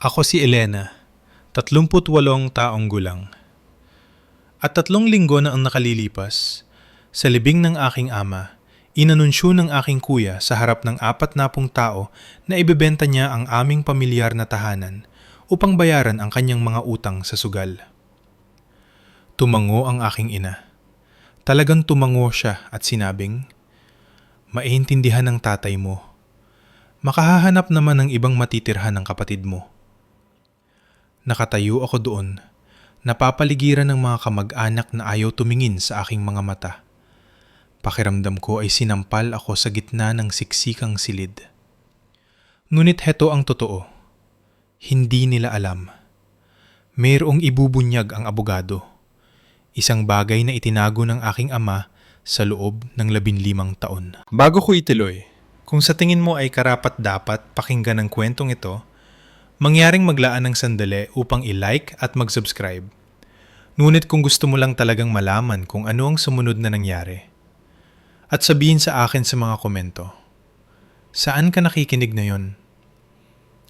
Ako si Elena, 38 taong gulang. At 3 linggo na ang nakalilipas, sa libing ng aking ama, inanunsyo ng aking kuya sa harap ng 40 tao na ibebenta niya ang aming pamilyar na tahanan upang bayaran ang kanyang mga utang sa sugal. Tumango ang aking ina. Talagang tumango siya at sinabing, "Maiintindihan ng tatay mo. Makahahanap naman ng ibang matitirhan ng kapatid mo." Nakatayo ako doon, napapaligiran ng mga kamag-anak na ayaw tumingin sa aking mga mata. Pakiramdam ko ay sinampal ako sa gitna ng siksikang silid. Ngunit heto ang totoo. Hindi nila alam. Mayroong ibubunyag ang abogado. Isang bagay na itinago ng aking ama sa loob ng 15 taon. Bago ko ituloy, kung sa tingin mo ay karapat-dapat pakinggan ang kwentong ito, mangyaring maglaan ng sandali upang i-like at mag-subscribe. Ngunit kung gusto mo lang talagang malaman kung ano ang sumunod na nangyari, at sabihin sa akin sa mga komento, saan ka nakikinig ngayon?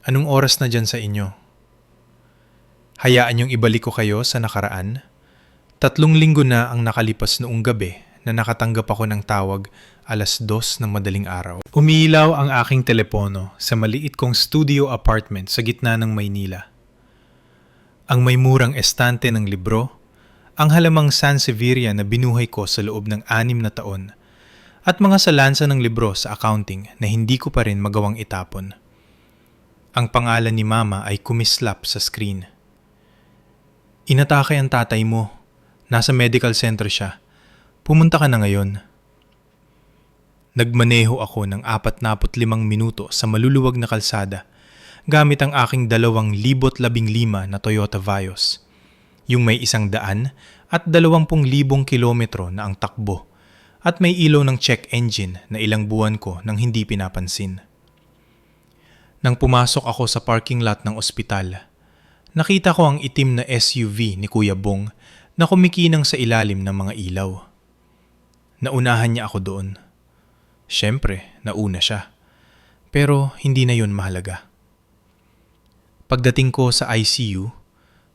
Anong oras na dyan sa inyo? Hayaan yung ibalik ko kayo sa nakaraan. 3 linggo na ang nakalipas noong gabi na nakatanggap ako ng tawag 2:00 ng madaling araw. Umiilaw ang aking telepono sa maliit kong studio apartment sa gitna ng Maynila. Ang may murang estante ng libro, ang halamang Sansevieria na binuhay ko sa loob ng 6 na taon, at mga salansa ng libro sa accounting na hindi ko pa rin magawang itapon. Ang pangalan ni Mama ay kumislap sa screen. "Inatake ang tatay mo. Nasa medical center siya. Pumunta ka na ngayon." Nagmaneho ako ng 45 minuto sa maluluwag na kalsada gamit ang aking 2015 na Toyota Vios, yung may 100 at 20,000 kilometro na ang takbo at may ilaw ng check engine na ilang buwan ko nang hindi pinapansin. Nang pumasok ako sa parking lot ng ospital, nakita ko ang itim na SUV ni Kuya Bong na kumikinang sa ilalim ng mga ilaw. Naunahan niya ako doon. Siyempre, nauna siya. Pero hindi na yun mahalaga. Pagdating ko sa ICU,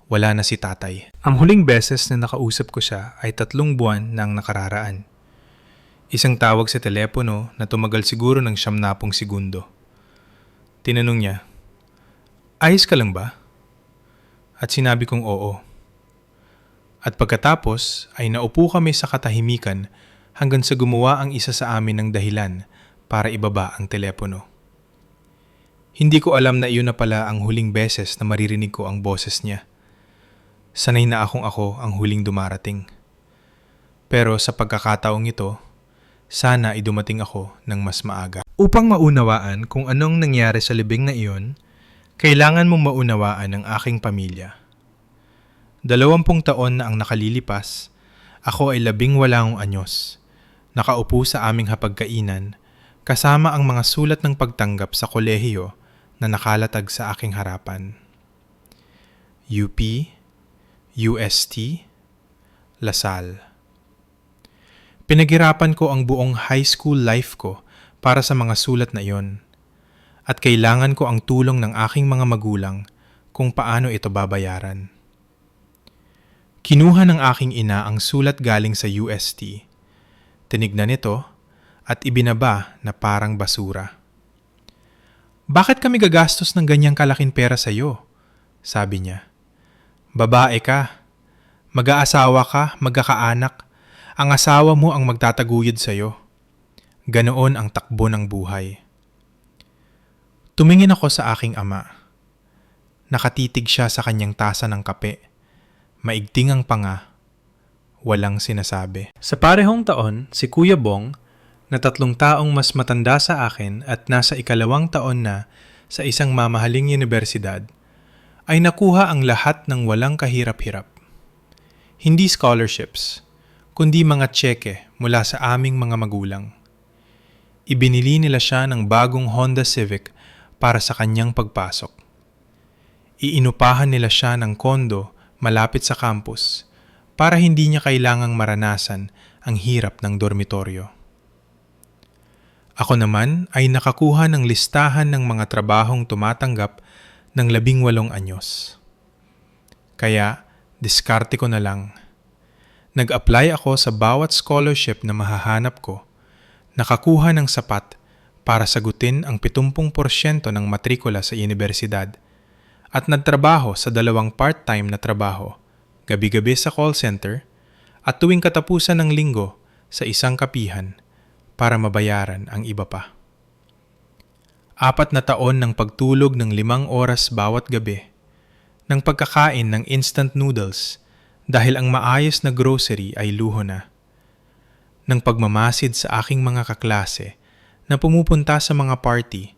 wala na si tatay. Ang huling beses na nakausap ko siya ay 3 buwan nang nakararaan. Isang tawag sa telepono na tumagal siguro ng 70 segundo. Tinanong niya, "Ayos ka lang ba?" At sinabi kong oo. At pagkatapos ay naupo kami sa katahimikan hanggang sa gumawa ang isa sa amin ng dahilan para ibaba ang telepono. Hindi ko alam na iyon na pala ang huling beses na maririnig ko ang boses niya. Sanay na ako ang huling dumarating. Pero sa pagkakataong ito, sana idumating ako ng mas maaga. Upang maunawaan kung anong nangyari sa libing na iyon, kailangan mong maunawaan ang aking pamilya. 20 taon na ang nakalilipas, ako ay 18 anyos. Nakaupo sa aming hapagkainan, kasama ang mga sulat ng pagtanggap sa kolehiyo na nakalatag sa aking harapan. UP, UST, Lasal. Pinaghirapan ko ang buong high school life ko para sa mga sulat na iyon, at kailangan ko ang tulong ng aking mga magulang kung paano ito babayaran. Kinuha ng aking ina ang sulat galing sa UST. Tinignan ito at ibinaba na parang basura. "Bakit kami gagastos ng ganyang kalaking pera sa iyo?" sabi niya. "Babae ka. Mag-aasawa ka, magkakaanak. Ang asawa mo ang magtataguyod sa iyo. Ganoon ang takbo ng buhay." Tumingin ako sa aking ama. Nakatitig siya sa kanyang tasa ng kape. Maigting ang panga. Walang sinasabi. Sa parehong taon, si Kuya Bong, na 3 taong mas matanda sa akin at nasa 2 taon na sa isang mamahaling universidad, ay nakuha ang lahat ng walang kahirap-hirap. Hindi scholarships, kundi mga tseke mula sa aming mga magulang. Ibinili nila siya ng bagong Honda Civic para sa kanyang pagpasok. Iinupahan nila siya ng kondo malapit sa campus para hindi niya kailangang maranasan ang hirap ng dormitoryo. Ako naman ay nakakuha ng listahan ng mga trabahong tumatanggap ng 18 anyos. Kaya, diskarte ko na lang. Nag-apply ako sa bawat scholarship na mahahanap ko, nakakuha ng sapat para sagutin ang 70% ng matrikula sa universidad, at nagtrabaho sa 2 part-time na trabaho, gabi-gabi sa call center, at tuwing katapusan ng linggo sa isang kapihan para mabayaran ang iba pa. 4 na taon ng pagtulog ng 5 oras bawat gabi, ng pagkakain ng instant noodles dahil ang maayos na grocery ay luho na, ng pagmamasid sa aking mga kaklase na pumupunta sa mga party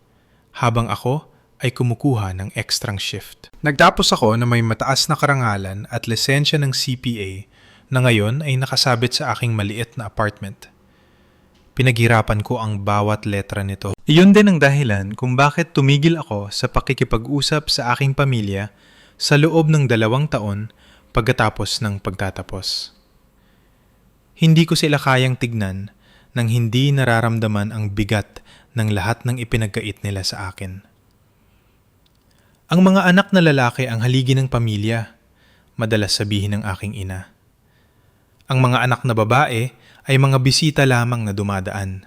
habang ako ay kumukuha ng extrang shift. Nagtapos ako na may mataas na karangalan at lisensya ng CPA na ngayon ay nakasabit sa aking maliit na apartment. Pinaghirapan ko ang bawat letra nito. Iyon din ang dahilan kung bakit tumigil ako sa pakikipag-usap sa aking pamilya sa loob ng 2 taon pagkatapos ng pagtatapos. Hindi ko sila kayang tignan nang hindi nararamdaman ang bigat ng lahat ng ipinagkait nila sa akin. Ang mga anak na lalaki ang haligi ng pamilya, madalas sabihin ng aking ina. Ang mga anak na babae ay mga bisita lamang na dumadaan.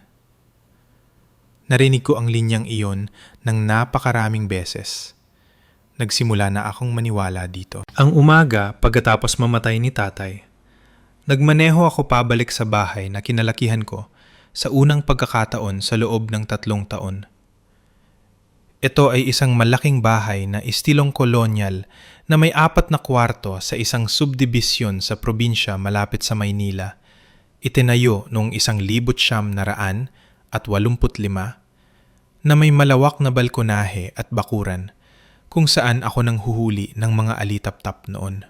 Narinig ko ang linyang iyon ng napakaraming beses. Nagsimula na akong maniwala dito. Ang umaga pagkatapos mamatay ni tatay, nagmaneho ako pabalik sa bahay na kinalakihan ko sa unang pagkakataon sa loob ng 3 taon. Ito ay isang malaking bahay na istilong kolonyal na may 4 na kwarto sa isang subdibisyon sa probinsya malapit sa Maynila. Itinayo noong 1985 na may malawak na balkonahe at bakuran kung saan ako nang huhuli ng mga alitap-tap noon.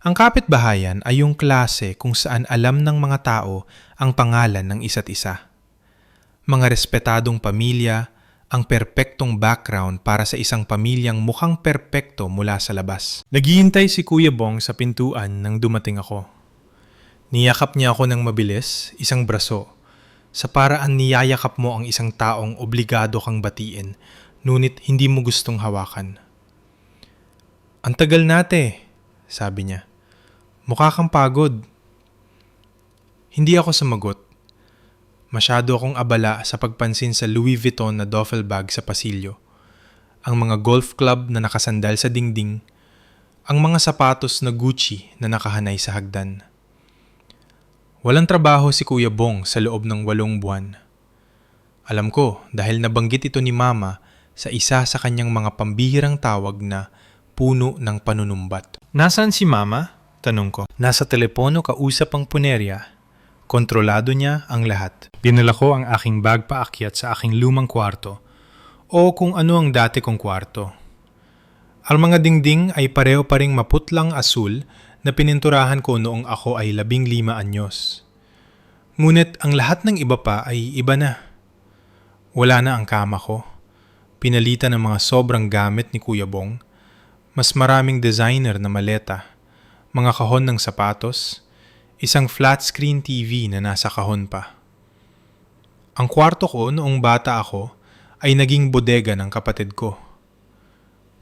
Ang kapitbahayan ay yung klase kung saan alam ng mga tao ang pangalan ng isa't isa. Mga respetadong pamilya, ang perpektong background para sa isang pamilyang mukhang perpekto mula sa labas. Naghihintay si Kuya Bong sa pintuan nang dumating ako. Niyakap niya ako ng mabilis, isang braso, sa paraan niyayakap mo ang isang taong obligado kang batiin, ngunit hindi mo gustong hawakan. "Ang tagal nate," sabi niya. "Mukha kang pagod." Hindi ako sumagot. Masyado akong abala sa pagpansin sa Louis Vuitton na duffel bag sa pasilyo, ang mga golf club na nakasandal sa dingding, ang mga sapatos na Gucci na nakahanay sa hagdan. Walang trabaho si Kuya Bong sa loob ng 8 buwan. Alam ko dahil nabanggit ito ni Mama sa isa sa kanyang mga pambihirang tawag na puno ng panunumbat. "Nasaan si Mama?" tanong ko. "Nasa telepono kausap ang punerya. Kontrolado niya ang lahat." Dinala ko ang aking bag paakyat sa aking lumang kwarto o kung ano ang dati kong kwarto. Ang mga dingding ay pareho pa ring maputlang asul na pininturahan ko noong ako ay 15 anyos. Ngunit ang lahat ng iba pa ay iba na. Wala na ang kama ko. Pinalitan ng mga sobrang gamit ni Kuya Bong. Mas maraming designer na maleta, mga kahon ng sapatos, isang flat screen TV na nasa kahon pa. Ang kwarto ko noong bata ako ay naging bodega ng kapatid ko.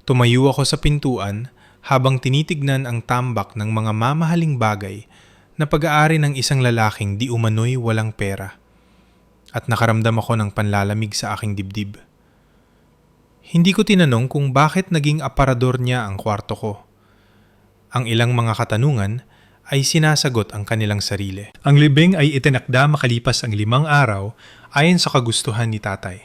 Tumayo ako sa pintuan habang tinitignan ang tambak ng mga mamahaling bagay na pag-aari ng isang lalaking di umano'y walang pera, at nakaramdam ako ng panlalamig sa aking dibdib. Hindi ko tinanong kung bakit naging aparador niya ang kwarto ko. Ang ilang mga katanungan ay sinasagot ang kanilang sarili. Ang libing ay itinakda makalipas ang 5 araw ayon sa kagustuhan ni tatay.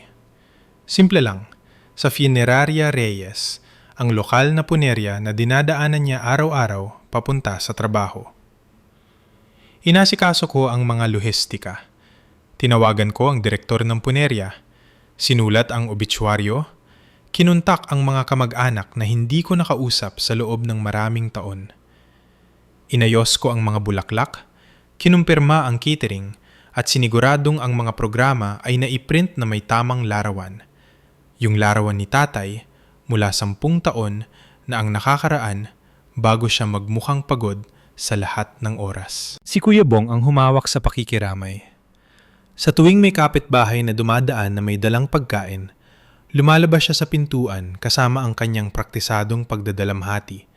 Simple lang, sa Funeraria Reyes, ang lokal na punerya na dinadaanan niya araw-araw papunta sa trabaho. Inasikaso ko ang mga lohistika. Tinawagan ko ang direktor ng punerya, sinulat ang obituaryo, kinuntak ang mga kamag-anak na hindi ko nakausap sa loob ng maraming taon. Inayos ko ang mga bulaklak, kinumpirma ang catering, at siniguradong ang mga programa ay naiprint na may tamang larawan. Yung larawan ni tatay mula 10 taon na ang nakakaraan bago siya magmukhang pagod sa lahat ng oras. Si Kuya Bong ang humawak sa pakikiramay. Sa tuwing may kapitbahay na dumadaan na may dalang pagkain, Lumalabas siya sa pintuan kasama ang kanyang praktisadong pagdadalamhati.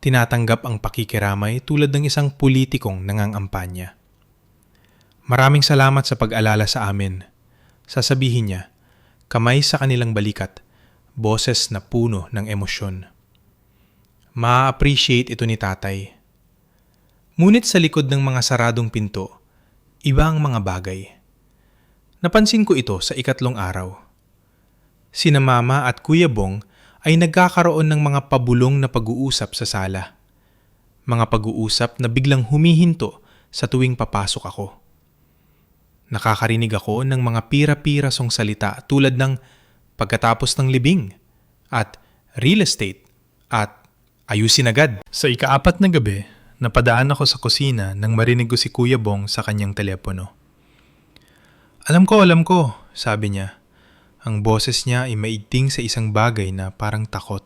Tinatanggap ang pakikiramay tulad ng isang politikong nangangampanya. Maraming salamat sa pag-alala sa amin. Sasabihin niya, kamay sa kanilang balikat, boses na puno ng emosyon. Ma-appreciate ito ni tatay. Ngunit sa likod ng mga saradong pinto, iba ang mga bagay. Napansin ko ito sa ikatlong araw. Sina Mama at Kuya Bong ay nagkakaroon ng mga pabulong na pag-uusap sa sala. Mga pag-uusap na biglang humihinto sa tuwing papasok ako. Nakakarinig ako ng mga pira-pirasong salita tulad ng pagkatapos ng libing at real estate at ayusin agad. Sa ika-4 na gabi, napadaan ako sa kusina nang marinig ko si Kuya Bong sa kanyang telepono. Alam ko, sabi niya. Ang boses niya ay maigting sa isang bagay na parang takot.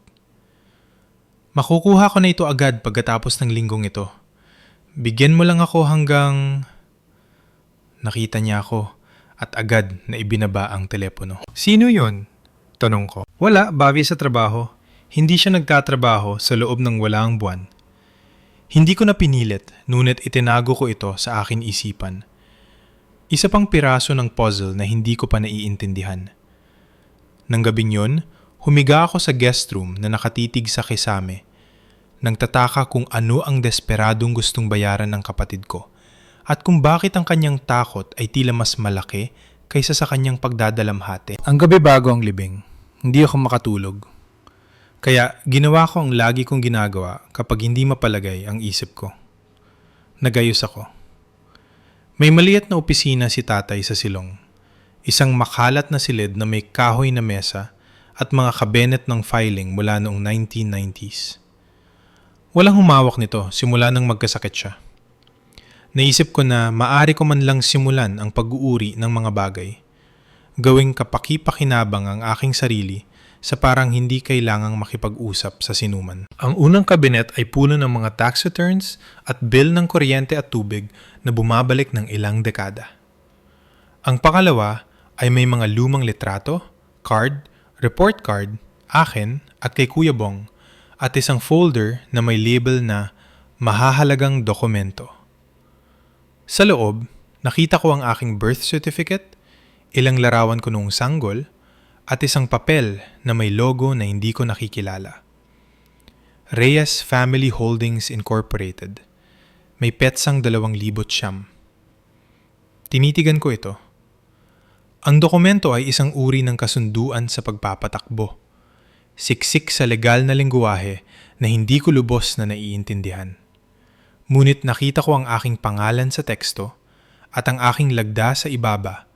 Makukuha ko na ito agad pagkatapos ng linggong ito. Bigyan mo lang ako hanggang... Nakita niya ako at agad na ibinaba ang telepono. Sino yon? Tanong ko. Wala, Bobby sa trabaho. Hindi siya nagtatrabaho sa loob ng walang buwan. Hindi ko na pinilit, ngunit itinago ko ito sa akin isipan. Isa pang piraso ng puzzle na hindi ko pa naiintindihan. Nang gabing yun, humiga ako sa guest room na nakatitig sa kisame. Nagtataka kung ano ang desperadong gustong bayaran ng kapatid ko at kung bakit ang kanyang takot ay tila mas malaki kaysa sa kanyang pagdadalamhati. Ang gabi bago ang libing, hindi ako makatulog. Kaya ginawa ko ang lagi kong ginagawa kapag hindi mapalagay ang isip ko. Nagayos ako. May maliit na opisina si tatay sa silong. Isang makalat na silid na may kahoy na mesa at mga kabinet ng filing mula noong 1990s. Walang humawak nito simula nang magkasakit siya. Naisip ko na maari ko man lang simulan ang pag-uuri ng mga bagay. Gawing kapaki-pakinabang ang aking sarili sa parang hindi kailangang makipag-usap sa sinuman. Ang unang kabinet ay puno ng mga tax returns at bill ng kuryente at tubig na bumabalik ng ilang dekada. Ang pangalawa ay may mga lumang litrato, card, report card, akin at kay Kuya Bong at isang folder na may label na mahahalagang dokumento. Sa loob, nakita ko ang aking birth certificate, ilang larawan ko noong sanggol, at isang papel na may logo na hindi ko nakikilala. Reyes Family Holdings Incorporated. May petsang 2,000 siyam. Tinitigan ko ito. Ang dokumento ay isang uri ng kasunduan sa pagpapatakbo. Siksik sa legal na lengguwahe na hindi ko lubos na naiintindihan. Ngunit nakita ko ang aking pangalan sa teksto at ang aking lagda sa ibaba,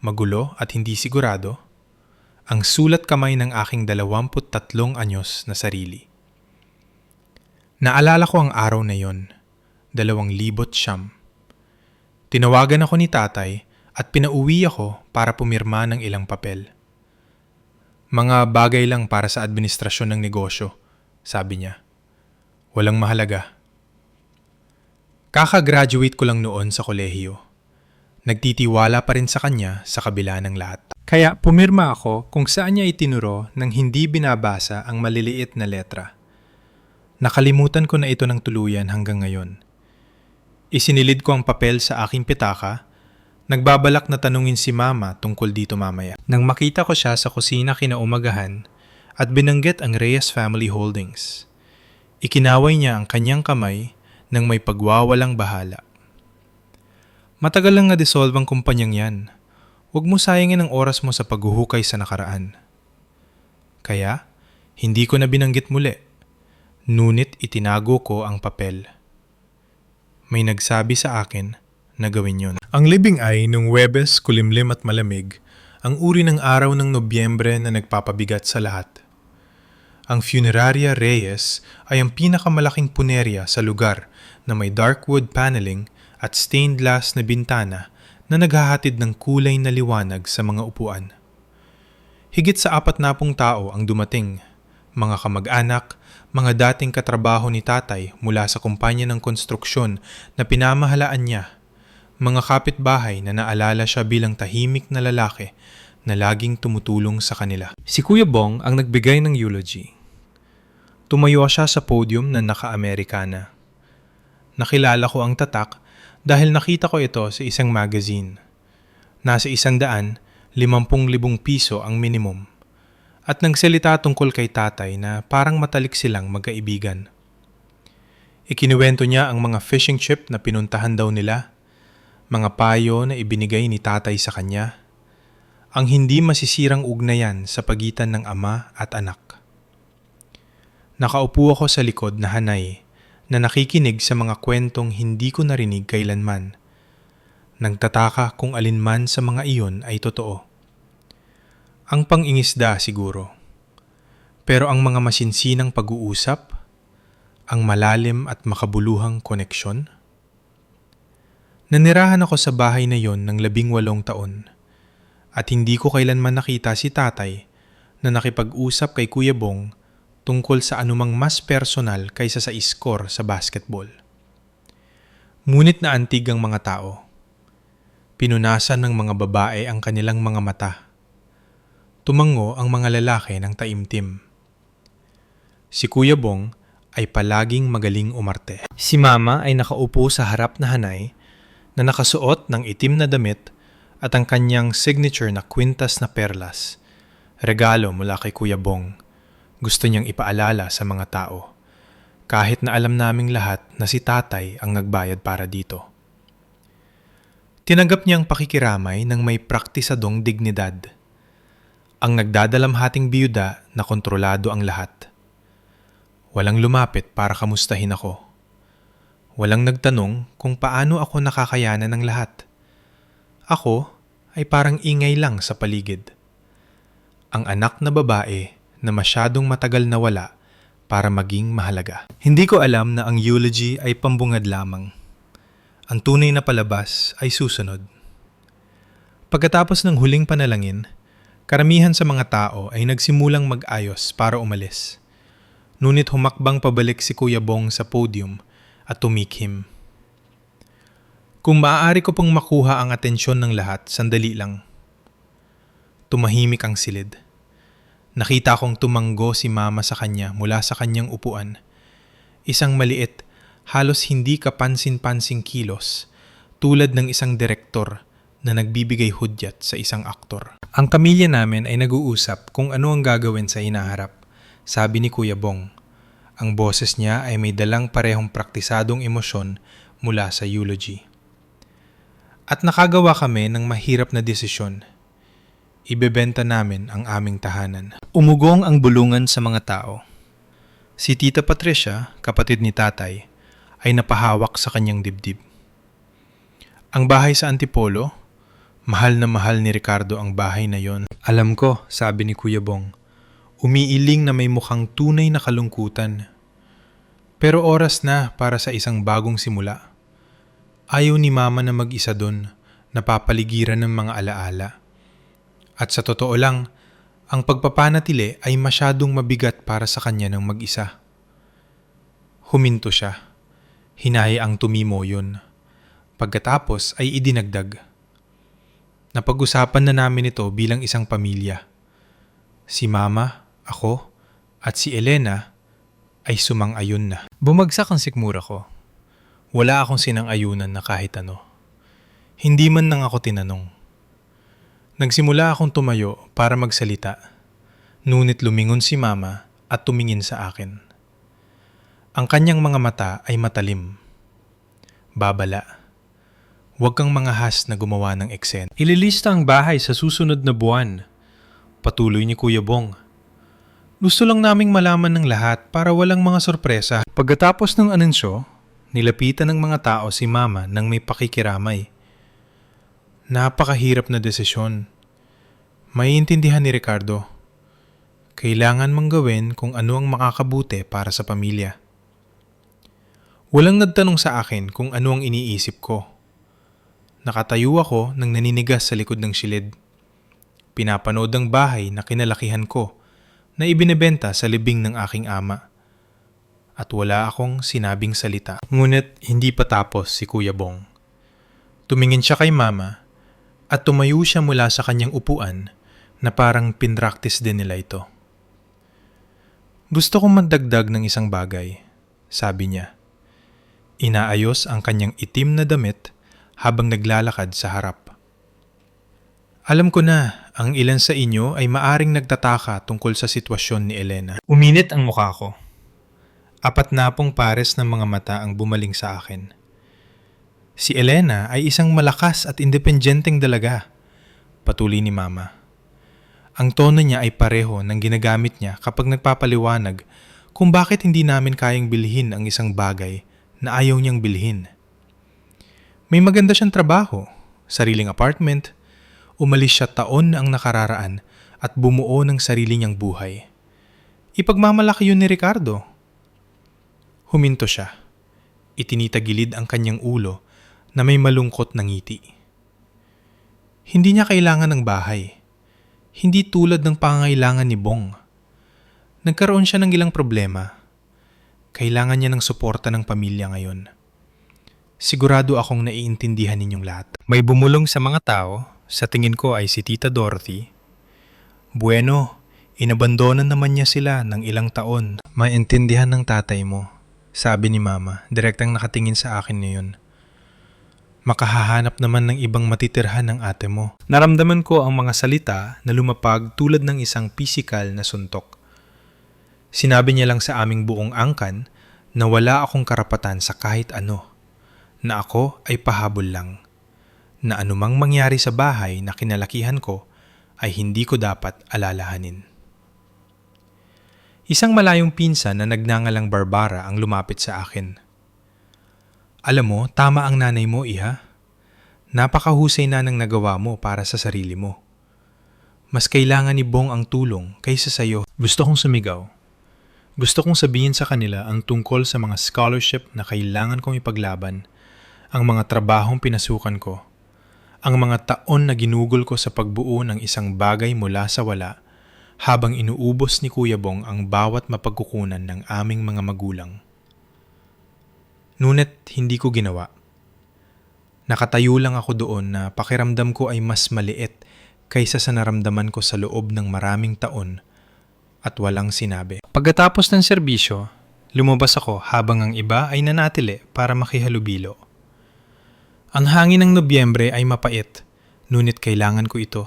magulo at hindi sigurado, ang sulat kamay ng aking 23 anyos na sarili. Naalala ko ang araw na yon, 2,000 siyam. Tinawagan ako ni tatay at pinauwi ako para pumirma ng ilang papel. Mga bagay lang para sa administrasyon ng negosyo, sabi niya. Walang mahalaga. Kaka-graduate ko lang noon sa kolehiyo. Nagtitiwala pa rin sa kanya sa kabila ng lahat. Kaya pumirma ako kung saan niya itinuro ng hindi binabasa ang maliliit na letra. Nakalimutan ko na ito ng tuluyan hanggang ngayon. Isinilid ko ang papel sa aking pitaka. Nagbabalak na tanungin si Mama tungkol dito mamaya. Nang makita ko siya sa kusina kinaumagahan at binanggit ang Reyes Family Holdings. Ikinaway niya ang kanyang kamay nang may pagwawalang bahala. Matagal lang na-dissolve ang kumpanyang yan. Huwag mo sayangin ang oras mo sa paghuhukay sa nakaraan. Kaya, hindi ko na binanggit muli. Ngunit itinago ko ang papel. May nagsabi sa akin na gawin yun. Ang libing ay nung Huwebes, kulimlim at malamig, ang uri ng araw ng Nobyembre na nagpapabigat sa lahat. Ang Funeraria Reyes ay ang pinakamalaking punerya sa lugar na may dark wood paneling at stained glass na bintana na naghahatid ng kulay na liwanag sa mga upuan. Higit sa 40 tao ang dumating, mga kamag-anak, mga dating katrabaho ni tatay mula sa kumpanya ng konstruksyon na pinamahalaan niya, mga kapitbahay na naalala siya bilang tahimik na lalaki na laging tumutulong sa kanila. Si Kuya Bong ang nagbigay ng eulogy. Tumayo siya sa podium na naka-Amerikana. Nakilala ko ang tatak dahil nakita ko ito sa isang magazine. Nasa 150,000 piso ang minimum. At nagsalita tungkol kay tatay na parang matalik silang magkaibigan. Ikinuwento niya ang mga fishing trip na pinuntahan daw nila, mga payo na ibinigay ni tatay sa kanya, ang hindi masisirang ugnayan sa pagitan ng ama at anak. Nakaupo ako sa likod na hanay na nakikinig sa mga kwentong hindi ko narinig kailanman. Nagtataka kung alin man sa mga iyon ay totoo. Ang pangingisda siguro. Pero ang mga masinsinang pag-uusap, ang malalim at makabuluhang koneksyon. Nanirahan ako sa bahay na yon ng 18 taon at hindi ko kailanman nakita si tatay na nakipag-usap kay Kuya Bong tungkol sa anumang mas personal kaysa sa score sa basketball. Ngunit naantig ang mga tao. Pinunasan ng mga babae ang kanilang mga mata. Tumango ang mga lalaki ng taimtim. Si Kuya Bong ay palaging magaling umarte. Si Mama ay nakaupo sa harap na hanay na nakasuot ng itim na damit at ang kanyang signature na kwintas na perlas. Regalo mula kay Kuya Bong. Gusto niyang ipaalala sa mga tao. Kahit na alam naming lahat na si tatay ang nagbayad para dito. Tinanggap niyang pakikiramay ng may praktisadong dignidad. Ang nagdadalamhating biyuda na kontrolado ang lahat. Walang lumapit para kamustahin ako. Walang nagtanong kung paano ako nakakayanan ng lahat. Ako ay parang ingay lang sa paligid. Ang anak na babae na masyadong matagal na wala para maging mahalaga. Hindi ko alam na ang eulogy ay pambungad lamang. Ang tunay na palabas ay susunod. Pagkatapos ng huling panalangin, karamihan sa mga tao ay nagsimulang mag-ayos para umalis. Ngunit humakbang pabalik si Kuya Bong sa podium at tumikhim. Kung maaari ko pong makuha ang atensyon ng lahat, sandali lang. Tumahimik ang silid. Nakita kong tumanggo si Mama sa kanya mula sa kanyang upuan. Isang maliit, halos hindi kapansin-pansing kilos, tulad ng isang direktor na nagbibigay hudyat sa isang aktor. Ang pamilya namin ay nag-uusap kung ano ang gagawin sa hinaharap, sabi ni Kuya Bong. Ang boses niya ay may dalang parehong praktisadong emosyon mula sa eulogy. At nakagawa kami ng mahirap na desisyon. Ibebenta namin ang aming tahanan. Umugong ang bulungan sa mga tao. Si Tita Patricia, kapatid ni tatay, ay napahawak sa kanyang dibdib. Ang bahay sa Antipolo, mahal na mahal ni Ricardo ang bahay na yon. Alam ko, sabi ni Kuya Bong, umiiling na may mukhang tunay na kalungkutan. Pero oras na para sa isang bagong simula. Ayaw ni Mama na mag-isa doon, napapaligiran ng mga alaala. At sa totoo lang, ang pagpapanatili ay masyadong mabigat para sa kanya ng mag-isa. Huminto siya. Hinayaang tumimo yun. Pagkatapos ay idinagdag. Napag-usapan na namin ito bilang isang pamilya. Si Mama, ako, at si Elena ay sumang-ayon na. Bumagsak ang sikmura ko. Wala akong sinang-ayunan na kahit ano. Hindi man nang ako tinanong. Nagsimula akong tumayo para magsalita. Ngunit lumingon si Mama at tumingin sa akin. Ang kanyang mga mata ay matalim. Babala. Huwag kang mangahas na gumawa ng eksena. Ililista ang bahay sa susunod na buwan. Patuloy ni Kuya Bong. Gusto lang naming malaman ng lahat para walang mga sorpresa. Pagkatapos ng anunsyo, nilapitan ng mga tao si Mama nang may pakikiramay. Napakahirap na desisyon. Maiintindihan ni Ricardo. Kailangan mong gawin kung ano ang makakabuti para sa pamilya. Walang nagtanong sa akin kung ano ang iniisip ko. Nakatayo ako nang naninigas sa likod ng silid. Pinapanood ang bahay na kinalakihan ko na ibinebenta sa libing ng aking ama. At wala akong sinabing salita. Ngunit hindi pa tapos si Kuya Bong. Tumingin siya kay Mama at tumayo siya mula sa kanyang upuan na parang pinractice din nila ito. Gusto kong magdagdag ng isang bagay, sabi niya. Inaayos ang kanyang itim na damit habang naglalakad sa harap. Alam ko na, ang ilan sa inyo ay maaring nagtataka tungkol sa sitwasyon ni Elena. Uminit ang mukha ko. 4 na pong pares ng mga mata ang bumaling sa akin. Si Elena ay isang malakas at independenteng dalaga, patuloy ni Mama. Ang tono niya ay pareho ng ginagamit niya kapag nagpapaliwanag kung bakit hindi namin kayang bilhin ang isang bagay na ayaw niyang bilhin. May maganda siyang trabaho, sariling apartment, umalis siya taon na ang nakararaan at bumuo ng sarili niyang buhay. Ipagmamalaki yun ni Ricardo. Huminto siya. Itinitagilid ang kanyang ulo na may malungkot na ngiti. Hindi niya kailangan ng bahay. Hindi tulad ng pangangailangan ni Bong. Nagkaroon siya ng ilang problema. Kailangan niya ng suporta ng pamilya ngayon. Sigurado akong naiintindihan ninyong lahat. May bumulong sa mga tao, sa tingin ko ay si Tita Dorothy. Bueno, inabandonan naman niya sila ng ilang taon. Maintindihan ng tatay mo, sabi ni Mama, direktang nakatingin sa akin ngayon. Makahahanap naman ng ibang matitirhan ng ate mo. Naramdaman ko ang mga salita na lumapag tulad ng isang pisikal na suntok. Sinabi niya lang sa aming buong angkan na wala akong karapatan sa kahit ano, na ako ay pahabol lang, na anumang mangyari sa bahay na kinalakihan ko ay hindi ko dapat alalahanin. Isang malayong pinsan na nagngangalang Barbara ang lumapit sa akin. Alam mo, tama ang nanay mo, iha. Napakahusay na ng nagawa mo para sa sarili mo. Mas kailangan ni Bong ang tulong kaysa sa'yo. Gusto kong sumigaw. Gusto kong sabihin sa kanila ang tungkol sa mga scholarship na kailangan kong ipaglaban, ang mga trabahong pinasukan ko, ang mga taon na ginugol ko sa pagbuo ng isang bagay mula sa wala habang inuubos ni Kuya Bong ang bawat mapagkukunan ng aming mga magulang. Ngunit hindi ko ginawa. Nakatayo lang ako doon na pakiramdam ko ay mas maliit kaysa sa naramdaman ko sa loob ng maraming taon at walang sinabi. Pagkatapos ng serbisyo, lumabas ako habang ang iba ay nanatili para makihalubilo. Ang hangin ng Nobyembre ay mapait, ngunit kailangan ko ito.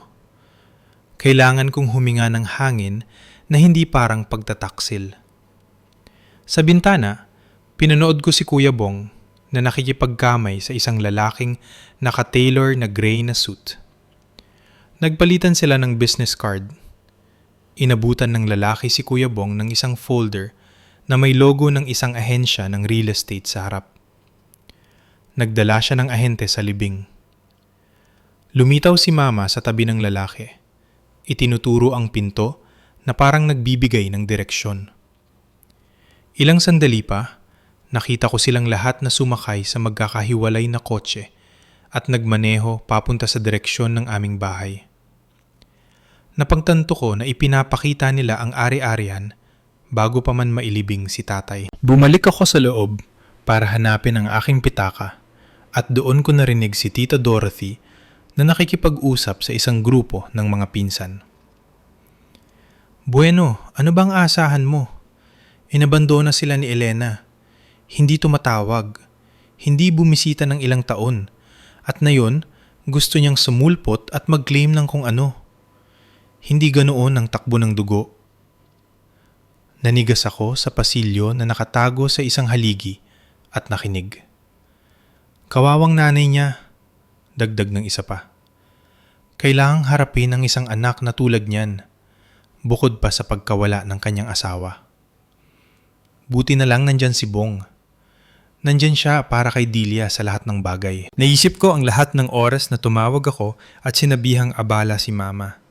Kailangan kong huminga ng hangin na hindi parang pagtataksil. Sa bintana, pinanood ko si Kuya Bong na nakikipagkamay sa isang lalaking naka-tailor na gray na suit. Nagpalitan sila ng business card. Inabutan ng lalaki si Kuya Bong ng isang folder na may logo ng isang ahensya ng real estate sa harap. Nagdala siya ng ahente sa libing. Lumitaw si Mama sa tabi ng lalaki. Itinuturo ang pinto na parang nagbibigay ng direksyon. Ilang sandali pa, nakita ko silang lahat na sumakay sa magkakahiwalay na kotse at nagmaneho papunta sa direksyon ng aming bahay. Napagtanto ko na ipinapakita nila ang ari-arian bago pa man mailibing si tatay. Bumalik ako sa loob para hanapin ang aking pitaka at doon ko narinig si Tita Dorothy na nakikipag-usap sa isang grupo ng mga pinsan. Bueno, ano bang aasahan mo? Inabandona sila ni Elena. Hindi tumatawag. Hindi bumisita ng ilang taon. At ngayon, gusto niyang sumulpot at mag-claim ng kung ano. Hindi ganoon ang takbo ng dugo. Nanigas ako sa pasilyo na nakatago sa isang haligi at nakinig. Kawawang nanay niya, dagdag ng isa pa. Kailangang harapin ang isang anak na tulad niyan, bukod pa sa pagkawala ng kanyang asawa. Buti na lang nandyan si Bong. Nandyan siya para kay Delia sa lahat ng bagay. Naisip ko ang lahat ng oras na tumawag ako at sinabihang abala si Mama.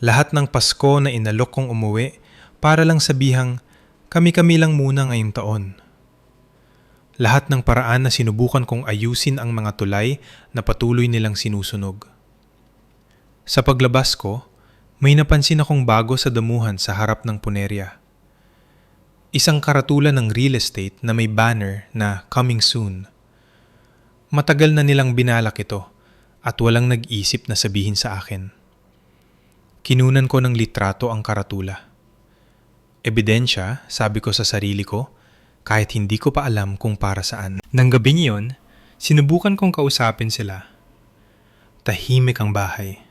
Lahat ng Pasko na inalok kong umuwi para lang sabihang kami-kami lang muna ngayong taon. Lahat ng paraan na sinubukan kong ayusin ang mga tulay na patuloy nilang sinusunog. Sa paglabas ko, may napansin akong bago sa damuhan sa harap ng punerya. Isang karatulan ng real estate na may banner na coming soon. Matagal na nilang binalak ito at walang nag-isip na sabihin sa akin. Kinunan ko ng litrato ang karatula. Ebidensya, sabi ko sa sarili ko, kahit hindi ko pa alam kung para saan. Nang gabing iyon, sinubukan kong kausapin sila. Tahimik ang bahay.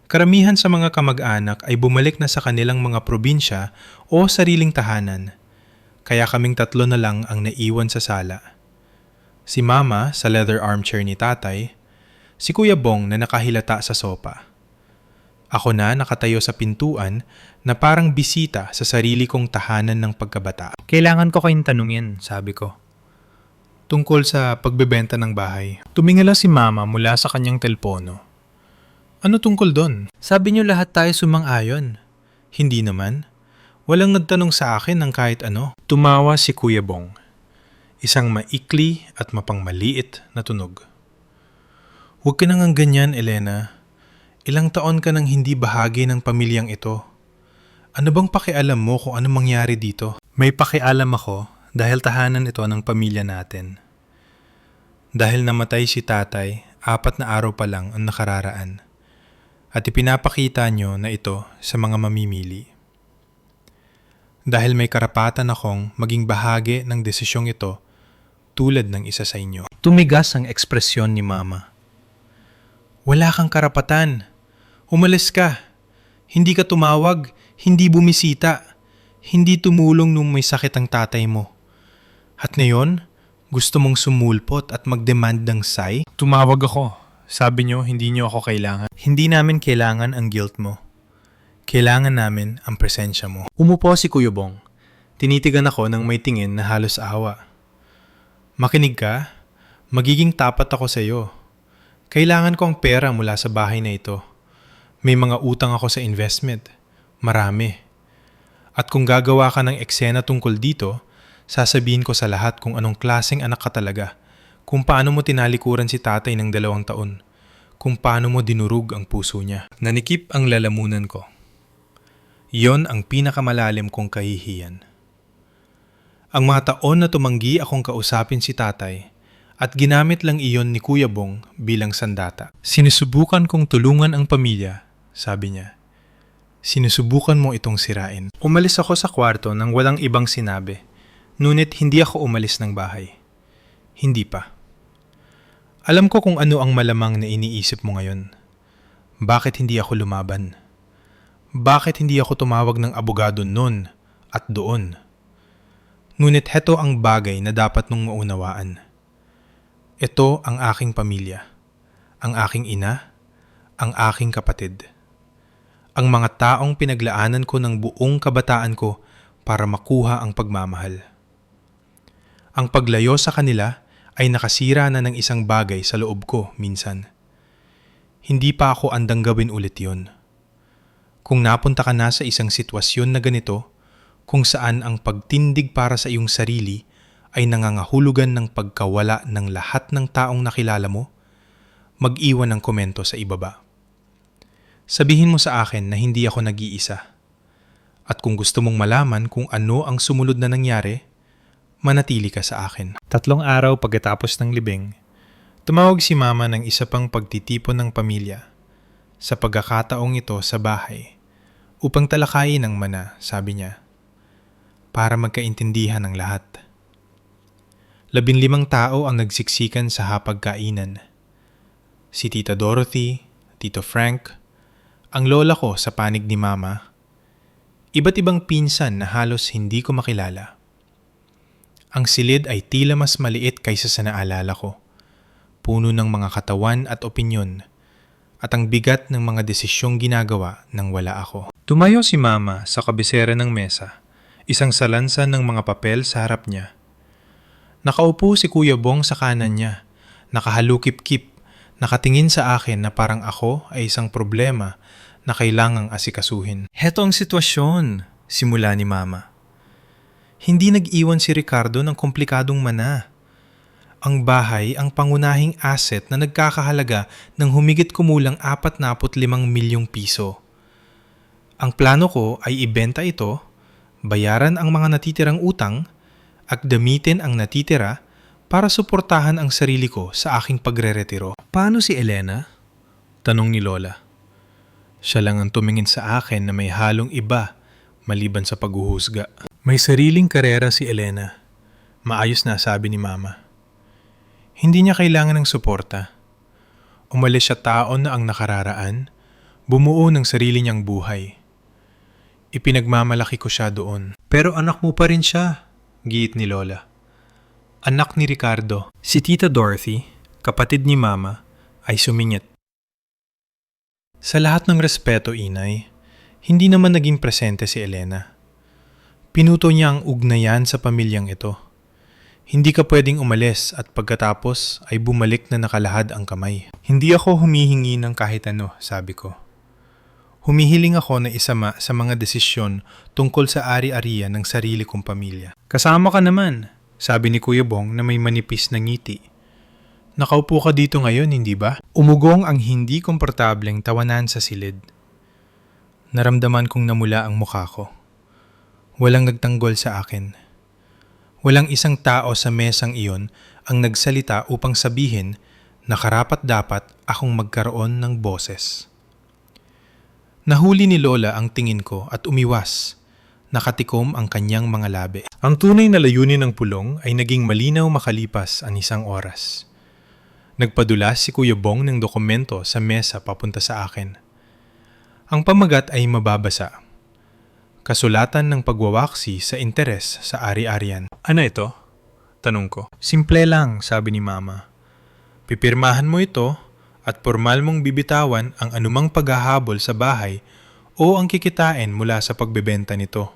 Karamihan sa mga kamag-anak ay bumalik na sa kanilang mga probinsya o sariling tahanan, kaya kaming tatlo na lang ang naiwan sa sala. Si Mama sa leather armchair ni Tatay, si Kuya Bong na nakahilata sa sopa. Ako na nakatayo sa pintuan na parang bisita sa sarili kong tahanan ng pagkabata. Kailangan ko kayong tanungin, sabi ko. Tungkol sa pagbebenta ng bahay. Tumingala si Mama mula sa kanyang telpono. Ano tungkol doon? Sabi niyo lahat tayo sumang-ayon. Hindi naman. Walang nagtanong sa akin ng kahit ano. Tumawa si Kuya Bong. Isang maikli at mapangmaliit na tunog. Huwag ka nang ganyan, Elena. Ilang taon ka nang hindi bahagi ng pamilyang ito. Ano bang pakialam mo kung anong mangyari dito? May pakialam ako dahil tahanan ito ng pamilya natin. Dahil namatay si Tatay, 4 na araw pa lang ang nakararaan. At ipinapakita nyo na ito sa mga mamimili. Dahil may karapatan akong maging bahagi ng desisyong ito tulad ng isa sa inyo. Tumigas ang ekspresyon ni Mama. Wala kang karapatan. Umalis ka. Hindi ka tumawag, hindi bumisita, hindi tumulong nung may sakit ang tatay mo. At ngayon, gusto mong sumulpot at mag-demand ng say? Tumawag ako. Sabi niyo, hindi niyo ako kailangan. Hindi namin kailangan ang guilt mo. Kailangan namin ang presensya mo. Umupo si Kuya Bong. Tinitigan ako ng may tingin na halos awa. Makinig ka, magiging tapat ako sa iyo. Kailangan ko ang pera mula sa bahay na ito. May mga utang ako sa investment. Marami. At kung gagawa ka ng eksena tungkol dito, sasabihin ko sa lahat kung anong klaseng anak ka talaga. Kung paano mo tinalikuran si tatay ng 2 taon. Kung paano mo dinurog ang puso niya. Nanikip ang lalamunan ko. Iyon ang pinakamalalim kong kahihiyan. Ang mga taon na tumanggi akong kausapin si tatay at ginamit lang iyon ni Kuya Bong bilang sandata. Sinusubukan kong tulungan ang pamilya, sabi niya. Sinusubukan mo itong sirain. Umalis ako sa kwarto nang walang ibang sinabi. Ngunit hindi ako umalis ng bahay. Hindi pa. Alam ko kung ano ang malamang na iniisip mo ngayon. Bakit hindi ako lumaban? Bakit hindi ako tumawag ng abogado noon at doon? Ngunit heto ang bagay na dapat mong maunawaan. Ito ang aking pamilya, ang aking ina, ang aking kapatid. Ang mga taong pinaglaanan ko ng buong kabataan ko para makuha ang pagmamahal. Ang paglayo sa kanila ay nakasira na ng isang bagay sa loob ko minsan. Hindi pa ako andang gawin ulit yon. Kung napunta ka na sa isang sitwasyon na ganito, kung saan ang pagtindig para sa iyong sarili ay nangangahulugan ng pagkawala ng lahat ng taong nakilala mo, mag-iwan ng komento sa ibaba. Sabihin mo sa akin na hindi ako nag-iisa. At kung gusto mong malaman kung ano ang sumunod na nangyari, manatili ka sa akin. 3 araw pagkatapos ng libing, tumawag si Mama ng isa pang pagtitipon ng pamilya. Sa pagkakataong ito sa bahay, upang talakayin ng mana, sabi niya, para magkaintindihan ng lahat. 15 tao ang nagsiksikan sa hapagkainan. Si Tita Dorothy, Tito Frank, ang lola ko sa panig ni Mama, iba't ibang pinsan na halos hindi ko makilala. Ang silid ay tila mas maliit kaysa sa naalala ko, puno ng mga katawan at opinyon, at ang bigat ng mga desisyong ginagawa nang wala ako. Tumayo si Mama sa kabisera ng mesa, isang salansan ng mga papel sa harap niya. Nakaupo si Kuya Bong sa kanan niya, nakahalukip-kip, nakatingin sa akin na parang ako ay isang problema na kailangang asikasuhin. Heto ang sitwasyon, simula ni Mama. Hindi nag-iwan si Ricardo ng komplikadong mana. Ang bahay ang pangunahing asset na nagkakahalaga ng humigit kumulang 45 milyong piso. Ang plano ko ay ibenta ito, bayaran ang mga natitirang utang, at gamitin ang natitira para suportahan ang sarili ko sa aking pagre-retiro. Paano si Elena? Tanong ni Lola. Siya lang ang tumingin sa akin na may halong iba maliban sa paghuhusga. May sariling karera si Elena. Maayos na, sabi ni Mama. Hindi niya kailangan ng suporta. Umalis siya taon na ang nakararaan, bumuo ng sarili niyang buhay. Ipinagmamalaki ko siya doon. Pero anak mo pa rin siya, giit ni Lola. Anak ni Ricardo. Si Tita Dorothy, kapatid ni Mama, ay sumingit. Sa lahat ng respeto, Inay, hindi naman naging presente si Elena. Pinuto niya ang ugnayan sa pamilyang ito. Hindi ka pwedeng umalis at pagkatapos ay bumalik na nakalahad ang kamay. Hindi ako humihingi ng kahit ano, sabi ko. Humihiling ako na isama sa mga desisyon tungkol sa ari-arian ng sarili kong pamilya. Kasama ka naman, sabi ni Kuya Bong na may manipis na ngiti. Nakaupo ka dito ngayon, hindi ba? Umugong ang hindi komportableng tawanan sa silid. Naramdaman kong namula ang mukha ko. Walang nagtanggol sa akin. Walang isang tao sa mesang iyon ang nagsalita upang sabihin na karapat-dapat akong magkaroon ng boses. Nahuli ni Lola ang tingin ko at umiwas. Nakatikom ang kanyang mga labi. Ang tunay na layunin ng pulong ay naging malinaw makalipas ang isang oras. Nagpadulas si Kuya Bong ng dokumento sa mesa papunta sa akin. Ang pamagat ay mababasa. Kasulatan ng pagwawaksi sa interes sa ari-arian. Ano ito? Tanong ko. Simple lang, sabi ni Mama. Pipirmahan mo ito at formal mong bibitawan ang anumang paghahabol sa bahay o ang kikitain mula sa pagbebenta nito.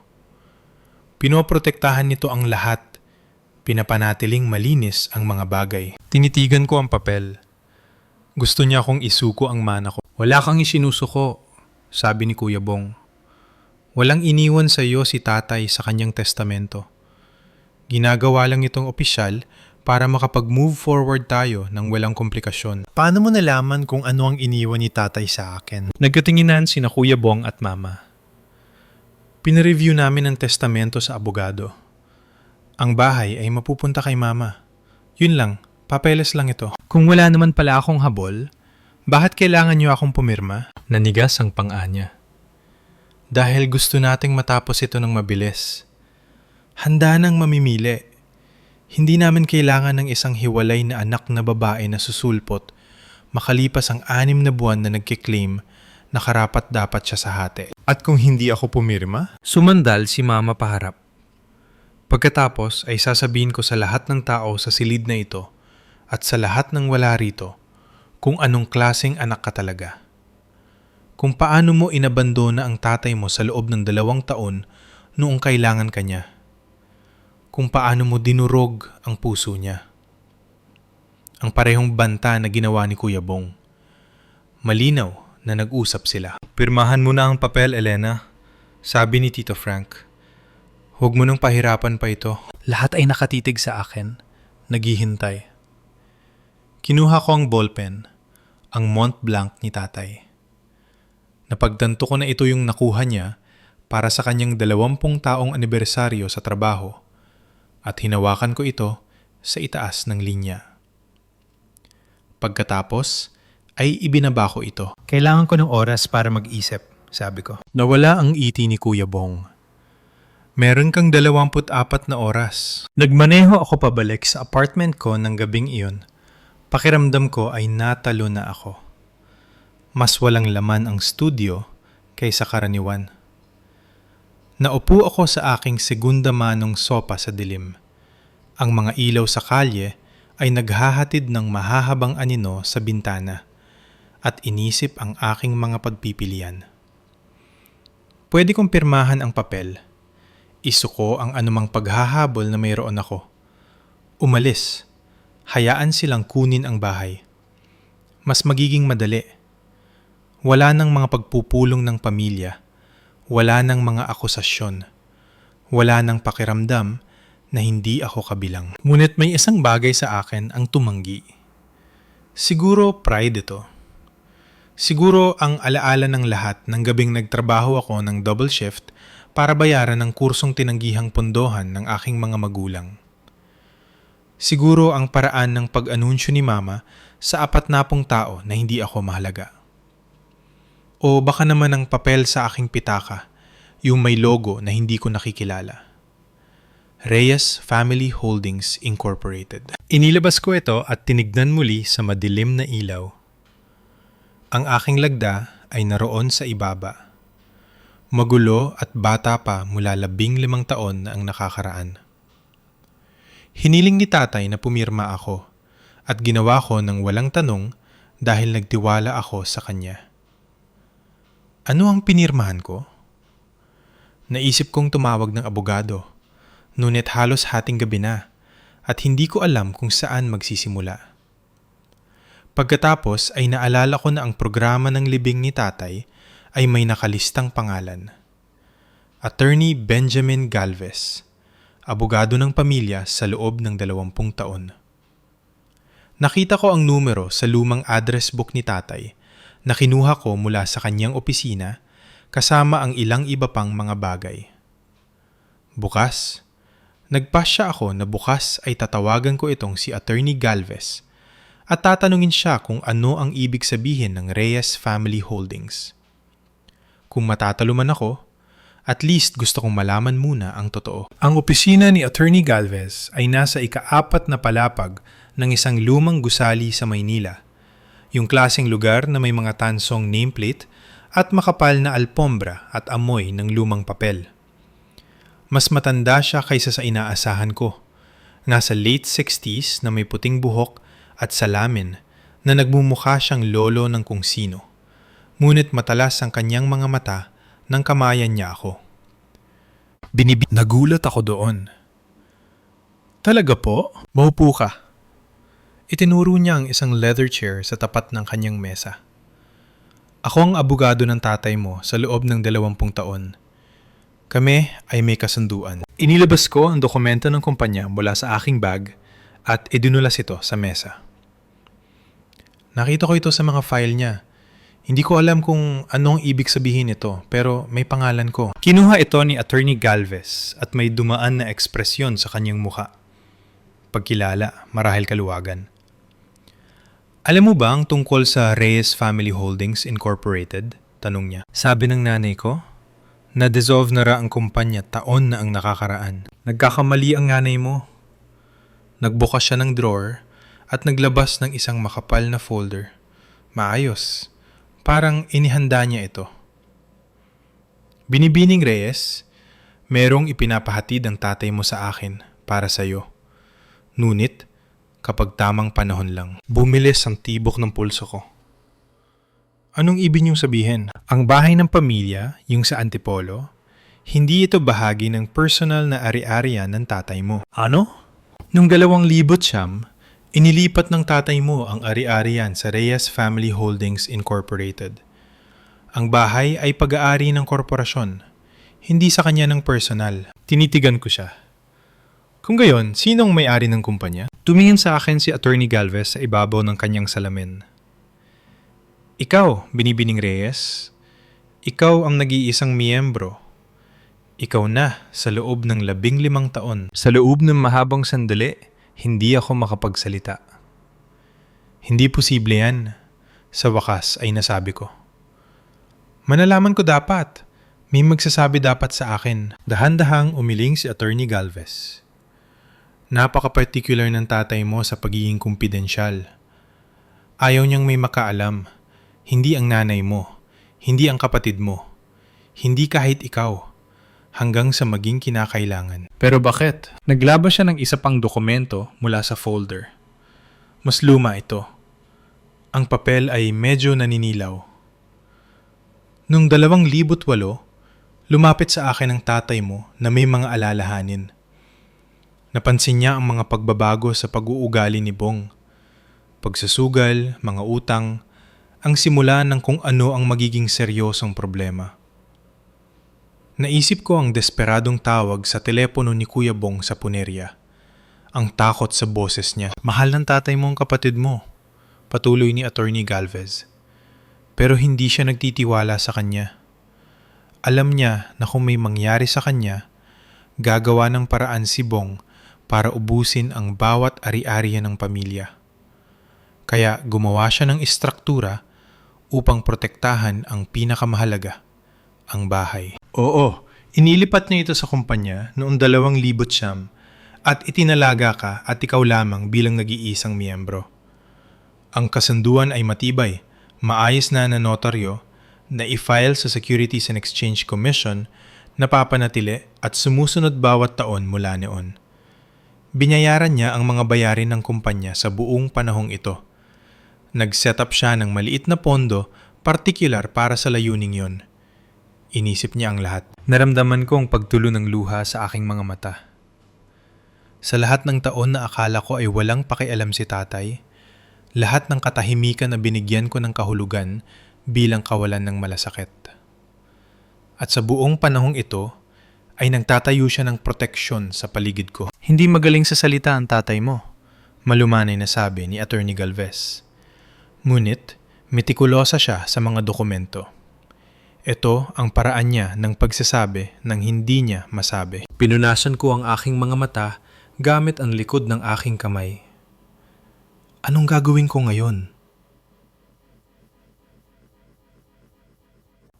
Pinoprotektahan nito ang lahat. Pinapanatiling malinis ang mga bagay. Tinitigan ko ang papel. Gusto niya akong isuko ang mana ko. Wala kang isinusuko, sabi ni Kuya Bong. Walang iniwan sa iyo si tatay sa kanyang testamento. Ginagawa lang itong opisyal para makapag-move forward tayo ng walang komplikasyon. Paano mo nalaman kung ano ang iniwan ni tatay sa akin? Nagkatinginan sina Kuya Bong at Mama. Pinareview namin ang testamento sa abogado. Ang bahay ay mapupunta kay Mama. Yun lang, papeles lang ito. Kung wala naman pala akong habol, bakit kailangan niyo akong pumirma? Nanigas ang pang-a niya. Dahil gusto nating matapos ito ng mabilis. Handa nang mamimili. Hindi namin kailangan ng isang hiwalay na anak na babae na susulpot makalipas ang 6 na buwan na nagkiklaim na karapat-dapat siya sa hati. At kung hindi ako pumirma? Sumandal si Mama paharap. Pagkatapos ay sasabihin ko sa lahat ng tao sa silid na ito at sa lahat ng wala rito kung anong klaseng anak ka talaga. Kung paano mo inabandona ang tatay mo sa loob ng 2 taon noong kailangan ka niya. Kung paano mo dinurog ang puso niya. Ang parehong banta na ginawa ni Kuya Bong. Malinaw na nag-usap sila. Pirmahan mo na ang papel, Elena, sabi ni Tito Frank. Huwag mo nang pahirapan pa ito. Lahat ay nakatitig sa akin, naghihintay. Kinuha ko ang ballpen, ang Mont Blanc ni tatay. Napagtanto ko na ito yung nakuha niya para sa kanyang 20 taong anibersaryo sa trabaho at hinawakan ko ito sa itaas ng linya. Pagkatapos ay ibinaba ko ito. Kailangan ko ng oras para mag-isip, sabi ko. Nawala ang iti ni Kuya Bong. Meron kang 24 na oras. Nagmaneho ako pabalik sa apartment ko ng gabing iyon. Pakiramdam ko ay natalo na ako. Mas walang laman ang studio kaysa karaniwan. Naupo ako sa aking segunda manong sopa sa dilim. Ang mga ilaw sa kalye ay naghahatid ng mahahabang anino sa bintana at inisip ang aking mga pagpipilian. Pwede kong pirmahan ang papel. Isuko ang anumang paghahabol na mayroon ako. Umalis. Hayaan silang kunin ang bahay. Mas magiging madali. Wala nang mga pagpupulong ng pamilya. Wala nang mga akusasyon. Wala nang pakiramdam na hindi ako kabilang. Ngunit may isang bagay sa akin ang tumanggi. Siguro pride ito. Siguro ang alaala ng lahat ng gabing nagtrabaho ako ng double shift para bayaran ang kursong tinanggihang pondohan ng aking mga magulang. Siguro ang paraan ng pag-anunsyo ni Mama sa 40 tao na hindi ako mahalaga. O baka naman ang papel sa aking pitaka, yung may logo na hindi ko nakikilala. Reyes Family Holdings Incorporated. Inilabas ko ito at tinignan muli sa madilim na ilaw. Ang aking lagda ay naroon sa ibaba. Magulo at bata pa mula 15 taon na ang nakakaraan. Hiniling ni tatay na pumirma ako at ginawa ko ng walang tanong dahil nagtiwala ako sa kanya. Ano ang pinirmahan ko? Naisip kong tumawag ng abogado, ngunit halos hating gabi na at hindi ko alam kung saan magsisimula. Pagkatapos ay naalala ko na ang programa ng libing ni tatay ay may nakalistang pangalan. Attorney Benjamin Galvez, abogado ng pamilya sa loob ng 20 taon. Nakita ko ang numero sa lumang address book ni tatay na kinuha ko mula sa kanyang opisina kasama ang ilang iba pang mga bagay. Bukas, nagpasya ako na bukas ay tatawagan ko itong si Attorney Galvez at tatanungin siya kung ano ang ibig sabihin ng Reyes Family Holdings. Kung matatalo man ako, at least gusto kong malaman muna ang totoo. Ang opisina ni Attorney Galvez ay nasa ika-4 na palapag ng isang lumang gusali sa Maynila. Yung klaseng lugar na may mga tansong nameplate at makapal na alpombra at amoy ng lumang papel. Mas matanda siya kaysa sa inaasahan ko. Nasa late 60s na may puting buhok at salamin na nagmumukha siyang lolo ng kung sino. Ngunit matalas ang kanyang mga mata nang kamayan niya ako. Nagulat ako doon. Talaga po? Maupo ka. Itinuro niya ang isang leather chair sa tapat ng kanyang mesa. Ako ang abogado ng tatay mo sa loob ng 20 taon. Kami ay may kasunduan. Inilabas ko ang dokumento ng kumpanya mula sa aking bag at idinulas ito sa mesa. Nakita ko ito sa mga file niya. Hindi ko alam kung anong ibig sabihin ito, pero may pangalan ko. Kinuha ito ni Attorney Galvez at may dumaan na ekspresyon sa kanyang muka. Pagkilala, marahil kaluwagan. Alam mo ba ang tungkol sa Reyes Family Holdings Incorporated? Tanong niya. Sabi ng nanay ko, na-dissolve na ra ang kumpanya taon na ang nakakaraan. Nagkakamali ang nanay mo. Nagbukas siya ng drawer at naglabas ng isang makapal na folder. Maayos. Parang inihanda niya ito. Binibining Reyes, merong ipinapahatid ang tatay mo sa akin para sa iyo. Ngunit, kapag tamang panahon lang, bumilis ang tibok ng pulso ko. Anong ibig niyong sabihin? Ang bahay ng pamilya, yung sa Antipolo, hindi ito bahagi ng personal na ari-arian ng tatay mo. Ano? Nung 2009, inilipat ng tatay mo ang ari-arian sa Reyes Family Holdings Incorporated. Ang bahay ay pag-aari ng korporasyon, hindi sa kanya ng personal. Tinitigan ko siya. Kung gayon, sinong may-ari ng kumpanya? Tumingin sa akin si Attorney Galvez sa ibabaw ng kanyang salamin. Ikaw, Binibining Reyes. Ikaw ang nag-iisang miyembro. Ikaw na sa loob ng 15 taon. Sa loob ng mahabang sandali, hindi ako makapagsalita. Hindi posible yan. Sa wakas ay nasabi ko. Manalaman ko dapat. May magsasabi dapat sa akin. Dahan-dahang umiling si Attorney Galvez. Napaka-particular ng tatay mo sa pagiging kumpidensyal. Ayaw niyang may makaalam. Hindi ang nanay mo. Hindi ang kapatid mo. Hindi kahit ikaw. Hanggang sa maging kinakailangan. Pero bakit? Naglabas siya ng isa pang dokumento mula sa folder. Mas luma ito. Ang papel ay medyo naninilaw. Noong 2008, lumapit sa akin ang tatay mo na may mga alalahanin. Napansin niya ang mga pagbabago sa pag-uugali ni Bong. Pagsusugal, mga utang, ang simula ng kung ano ang magiging seryosong problema. Naisip ko ang desperadong tawag sa telepono ni Kuya Bong sa punerya. Ang takot sa boses niya. Mahal ng tatay mo ang kapatid mo, patuloy ni Attorney Galvez. Pero hindi siya nagtitiwala sa kanya. Alam niya na kung may mangyari sa kanya, gagawa ng paraan si Bong para ubusin ang bawat ari-arian ng pamilya. Kaya gumawa siya ng istruktura upang protektahan ang pinakamahalaga, ang bahay. Oo, inilipat niya ito sa kumpanya noong 2009 at itinalaga ka at ikaw lamang bilang nag-iisang miyembro. Ang kasunduan ay matibay, maayos na notaryo, na i-file sa Securities and Exchange Commission, napapanatili at sumusunod bawat taon mula noon. Binayaran niya ang mga bayarin ng kumpanya sa buong panahong ito. Nag-set up siya ng maliit na pondo, partikular para sa layuning yon. Inisip niya ang lahat. Naramdaman ko ang pagtulo ng luha sa aking mga mata. Sa lahat ng taon na akala ko ay walang pakialam si tatay, lahat ng katahimikan na binigyan ko ng kahulugan bilang kawalan ng malasakit. At sa buong panahong ito, ay nagtatayo siya ng proteksyon sa paligid ko. Hindi magaling sa salita ang tatay mo, malumanay na sabi ni Attorney Galvez. Ngunit, metikulosa siya sa mga dokumento. Ito ang paraan niya ng pagsasabi ng hindi niya masabi. Pinunasan ko ang aking mga mata gamit ang likod ng aking kamay. Anong gagawin ko ngayon?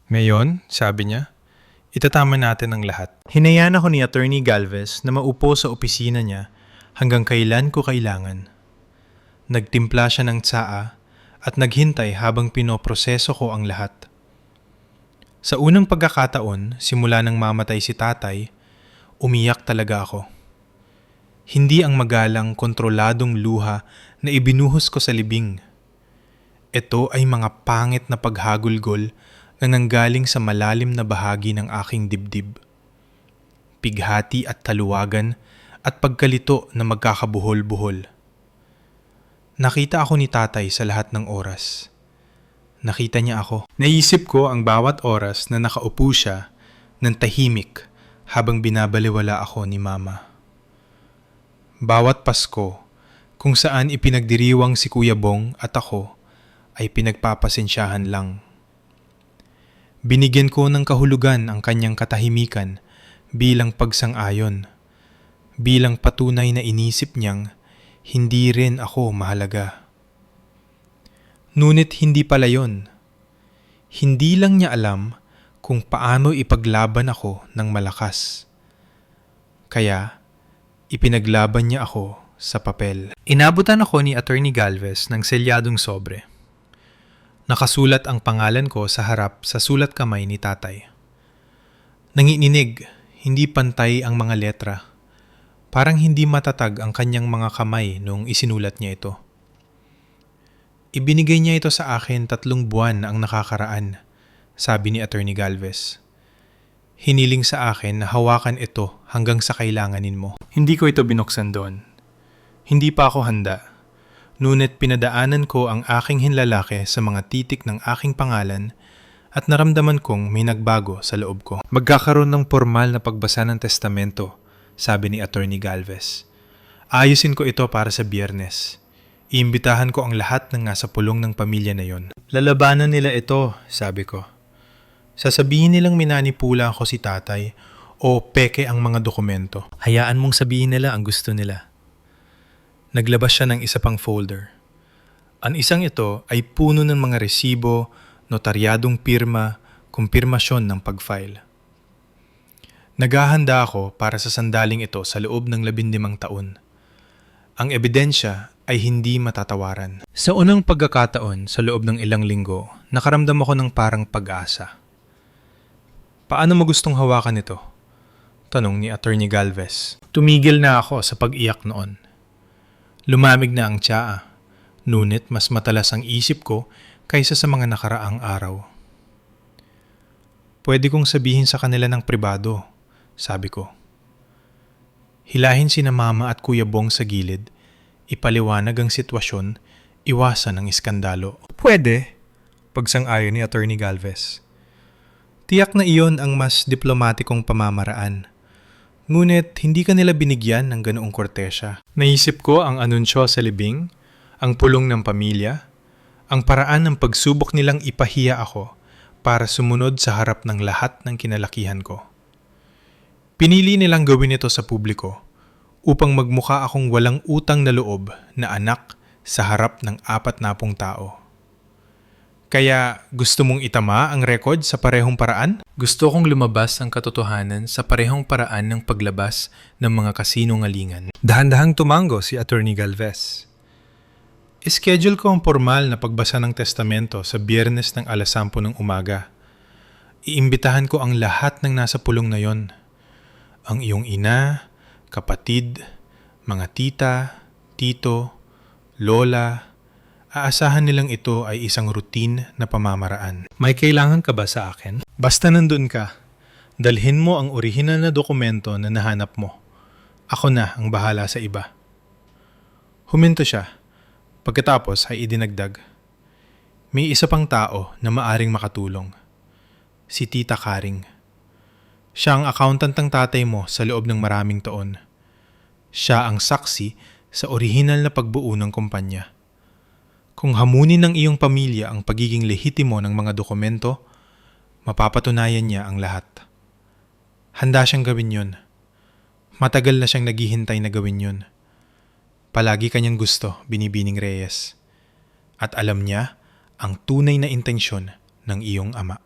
Ngayon, sabi niya, itatama natin ang lahat. Hinayaan ako ni Attorney Galvez na maupo sa opisina niya hanggang kailan ko kailangan. Nagtimpla siya ng tsaa at naghintay habang pinoproseso ko ang lahat. Sa unang pagkakataon, simula nang mamatay si tatay, umiyak talaga ako. Hindi ang magalang kontroladong luha na ibinuhos ko sa libing. Ito ay mga pangit na paghagulgol na nanggaling sa malalim na bahagi ng aking dibdib. Pighati at taluwagan at pagkalito na magkakabuhol-buhol. Nakita ako ni tatay sa lahat ng oras. Nakita niya ako. Naisip ko ang bawat oras na nakaupo siya ng tahimik habang binabaliwala ako ni mama. Bawat Pasko, kung saan ipinagdiriwang si Kuya Bong at ako, ay pinagpapasensyahan lang. Binigyan ko ng kahulugan ang kanyang katahimikan bilang pagsang-ayon, bilang patunay na inisip niyang hindi rin ako mahalaga. Ngunit hindi pala yon. Hindi lang niya alam kung paano ipaglaban ako ng malakas. Kaya, ipinaglaban niya ako sa papel. Inabutan ako ni Attorney Galvez ng selyadong sobre. Nakasulat ang pangalan ko sa harap sa sulat kamay ni tatay. Nanginginig, hindi pantay ang mga letra. Parang hindi matatag ang kanyang mga kamay noong isinulat niya ito. Ibinigay niya ito sa akin 3 buwan na ang nakakaraan, sabi ni Attorney Galvez. Hiniling sa akin na hawakan ito hanggang sa kailanganin mo. Hindi ko ito binuksan doon. Hindi pa ako handa. Ngunit pinadaanan ko ang aking hinlalaki sa mga titik ng aking pangalan at naramdaman kong may nagbago sa loob ko. Magkakaroon ng formal na pagbasa ng testamento, sabi ni Attorney Galvez. Ayusin ko ito para sa Biyernes. Iimbitahan ko ang lahat ng nasa pulong ng pamilya na yon. Lalabanan nila ito, sabi ko. Sasabihin nilang minanipula ako si tatay o peke ang mga dokumento. Hayaan mong sabihin nila ang gusto nila. Naglabas siya ng isa pang folder. Ang isang ito ay puno ng mga resibo, notaryadong pirma, kumpirmasyon ng pag-file. Naghahanda ako para sa sandaling ito sa loob ng 15 taon. Ang ebidensya ay hindi matatawaran. Sa unang pagkakataon sa loob ng ilang linggo, nakaramdam ako ng parang pag-asa. Paano mo gustong hawakan ito? Tanong ni Attorney Galvez. Tumigil na ako sa pag-iyak noon. Lumamig na ang tsaa, ngunit mas matalas ang isip ko kaysa sa mga nakaraang araw. Pwede kong sabihin sa kanila ng pribado, sabi ko. Hilahin sina Mama at Kuya Bong sa gilid, ipaliwanag ang sitwasyon, iwasan ang iskandalo. Pwede, pagsang-ayon ni Attorney Galvez. Tiyak na iyon ang mas diplomatikong pamamaraan. Ngunit hindi ka nila binigyan ng ganoong kortesya. Naisip ko ang anunsyo sa libing, ang pulong ng pamilya, ang paraan ng pagsubok nilang ipahiya ako para sumunod sa harap ng lahat ng kinalakihan ko. Pinili nilang gawin ito sa publiko upang magmukha akong walang utang na loob na anak sa harap ng 40 tao. Kaya gusto mong itama ang record sa parehong paraan? Gusto kong lumabas ang katotohanan sa parehong paraan ng paglabas ng mga kasinungalingan. Dahan-dahang tumango si Attorney Galvez. Ischedule ko ang formal na pagbasa ng testamento sa Biyernes ng 10:00 ng umaga. Iimbitahan ko ang lahat ng nasa pulong na yon. Ang iyong ina, kapatid, mga tita, tito, lola. Aasahan nilang ito ay isang routine na pamamaraan. May kailangan ka ba sa akin? Basta nandun ka, dalhin mo ang orihinal na dokumento na nahanap mo. Ako na ang bahala sa iba. Huminto siya. Pagkatapos ay idinagdag. May isa pang tao na maaring makatulong. Si Tita Karing. Siya ang accountant ng tatay mo sa loob ng maraming taon. Siya ang saksi sa orihinal na pagbuo ng kumpanya. Kung hamunin ng iyong pamilya ang pagiging lehitimo ng mga dokumento, mapapatunayan niya ang lahat. Handa siyang gawin yun. Matagal na siyang naghihintay na gawin yun. Palagi kanyang gusto, Binibining Reyes. At alam niya ang tunay na intensyon ng iyong ama.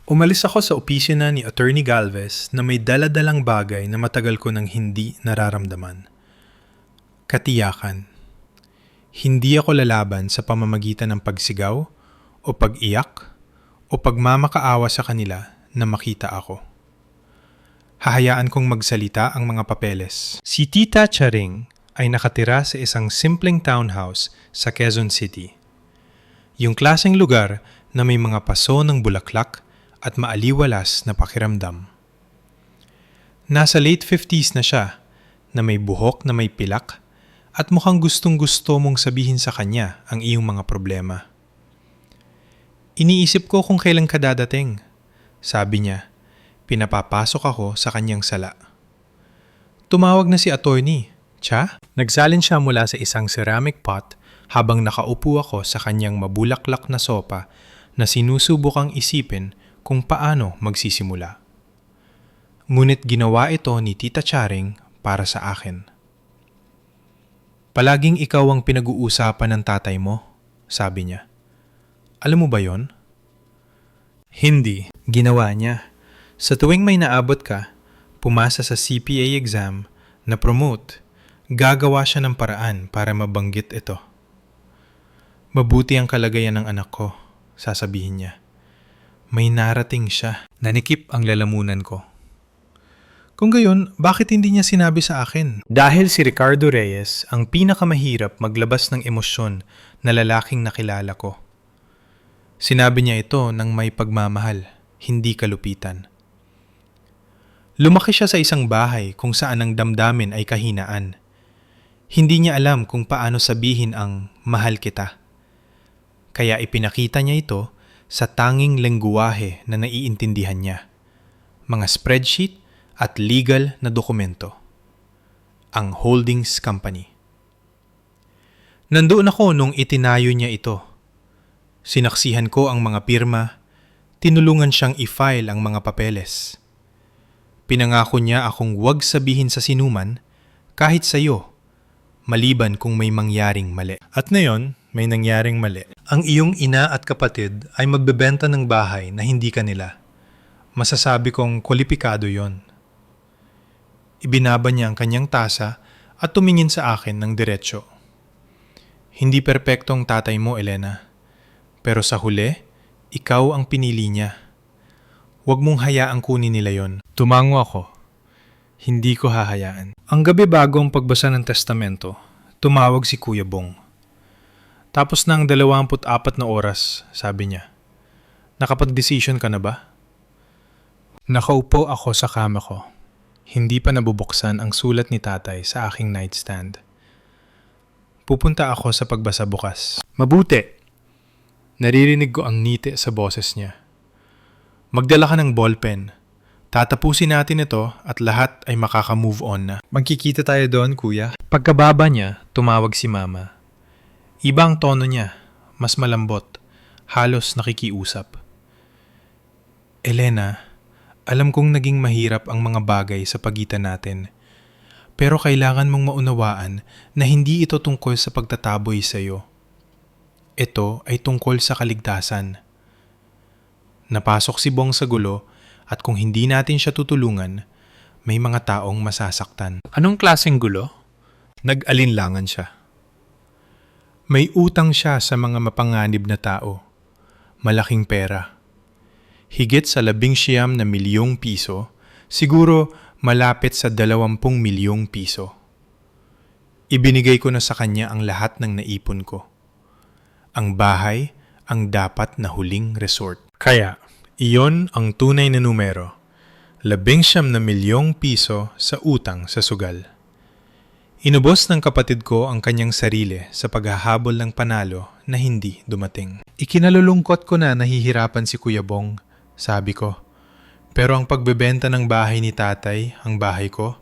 Umalis ako sa opisina ni Attorney Galvez na may daladalang bagay na matagal ko nang hindi nararamdaman. Katiyakan. Hindi ako lalaban sa pamamagitan ng pagsigaw o pag-iyak o pagmamakaawa sa kanila na makita ako. Hahayaan kong magsalita ang mga papeles. Si Tita Charing ay nakatira sa isang simpleng townhouse sa Quezon City. Yung klaseng lugar na may mga paso ng bulaklak at maaliwalas na pakiramdam. Nasa late 50s na siya na may buhok na may pilak at mukhang gustong-gusto mong sabihin sa kanya ang iyong mga problema. Iniisip ko kung kailan ka dadating, sabi niya. Pinapapasok ako sa kanyang sala. Tumawag na si attorney. Cha? Nagsalin siya mula sa isang ceramic pot habang nakaupo ako sa kanyang mabulaklak na sopa na sinusubukang isipin kung paano magsisimula. Ngunit ginawa ito ni Tita Charing para sa akin. Palaging ikaw ang pinag-uusapan ng tatay mo, sabi niya. Alam mo ba yon? Hindi. Ginawa niya. Sa tuwing may naabot ka, pumasa sa CPA exam, na-promote, gagawa siya ng paraan para mabanggit ito. Mabuti ang kalagayan ng anak ko, sasabihin niya. May narating siya. Nanikip ang lalamunan ko. Kung gayon, bakit hindi niya sinabi sa akin? Dahil si Ricardo Reyes ang pinakamahirap maglabas ng emosyon na lalaking nakilala ko. Sinabi niya ito ng may pagmamahal, hindi kalupitan. Lumaki siya sa isang bahay kung saan ang damdamin ay kahinaan. Hindi niya alam kung paano sabihin ang mahal kita. Kaya ipinakita niya ito sa tanging lengguwahe na naiintindihan niya. Mga spreadsheet at legal na dokumento. Ang holdings company. Nandoon ako nung itinayo niya ito. Sinaksihan ko ang mga pirma, tinulungan siyang i-file ang mga papeles. Pinangako niya akong huwag sabihin sa sinuman, kahit sa iyo, maliban kung may mangyaring mali. At ngayon, may nangyaring mali. Ang iyong ina at kapatid ay magbebenta ng bahay na hindi kanila. Masasabi kong kwalipikado yon. Ibinaba niya ang kanyang tasa at tumingin sa akin ng diretsyo. Hindi perpektong tatay mo, Elena. Pero sa huli, ikaw ang pinili niya. Huwag mong hayaang kunin nila yon. Tumango ako. Hindi ko hahayaan. Ang gabi bago ang pagbasa ng testamento, tumawag si Kuya Bong. Tapos na ang 24 na oras, sabi niya. Nakapag-decision ka na ba? Nakaupo ako sa kama ko. Hindi pa nabubuksan ang sulat ni tatay sa aking nightstand. Pupunta ako sa pagbasa bukas. Mabuti! Naririnig ko ang ngiti sa boses niya. Magdala ka ng ballpen. Tatapusin natin ito at lahat ay makaka-move on na. Magkikita tayo doon, kuya. Pagkababa niya, tumawag si mama. Iba ang tono niya, mas malambot, halos nakikiusap. Elena, alam kong naging mahirap ang mga bagay sa pagitan natin. Pero kailangan mong maunawaan na hindi ito tungkol sa pagtataboy sa iyo. Ito ay tungkol sa kaligtasan. Napasok si Bong sa gulo at kung hindi natin siya tutulungan, may mga taong masasaktan. Anong klaseng gulo? Nag-alinlangan siya. May utang siya sa mga mapanganib na tao. Malaking pera. Higit sa 19 milyong piso, siguro malapit sa 20 milyong piso. Ibinigay ko na sa kanya ang lahat ng naipon ko. Ang bahay ang dapat na huling resort. Kaya, iyon ang tunay na numero. 19 milyong piso sa utang sa sugal. Inubos ng kapatid ko ang kanyang sarili sa paghahabol ng panalo na hindi dumating. Ikinalulungkot ko na nahihirapan si Kuya Bong, sabi ko. Pero ang pagbebenta ng bahay ni tatay, ang bahay ko,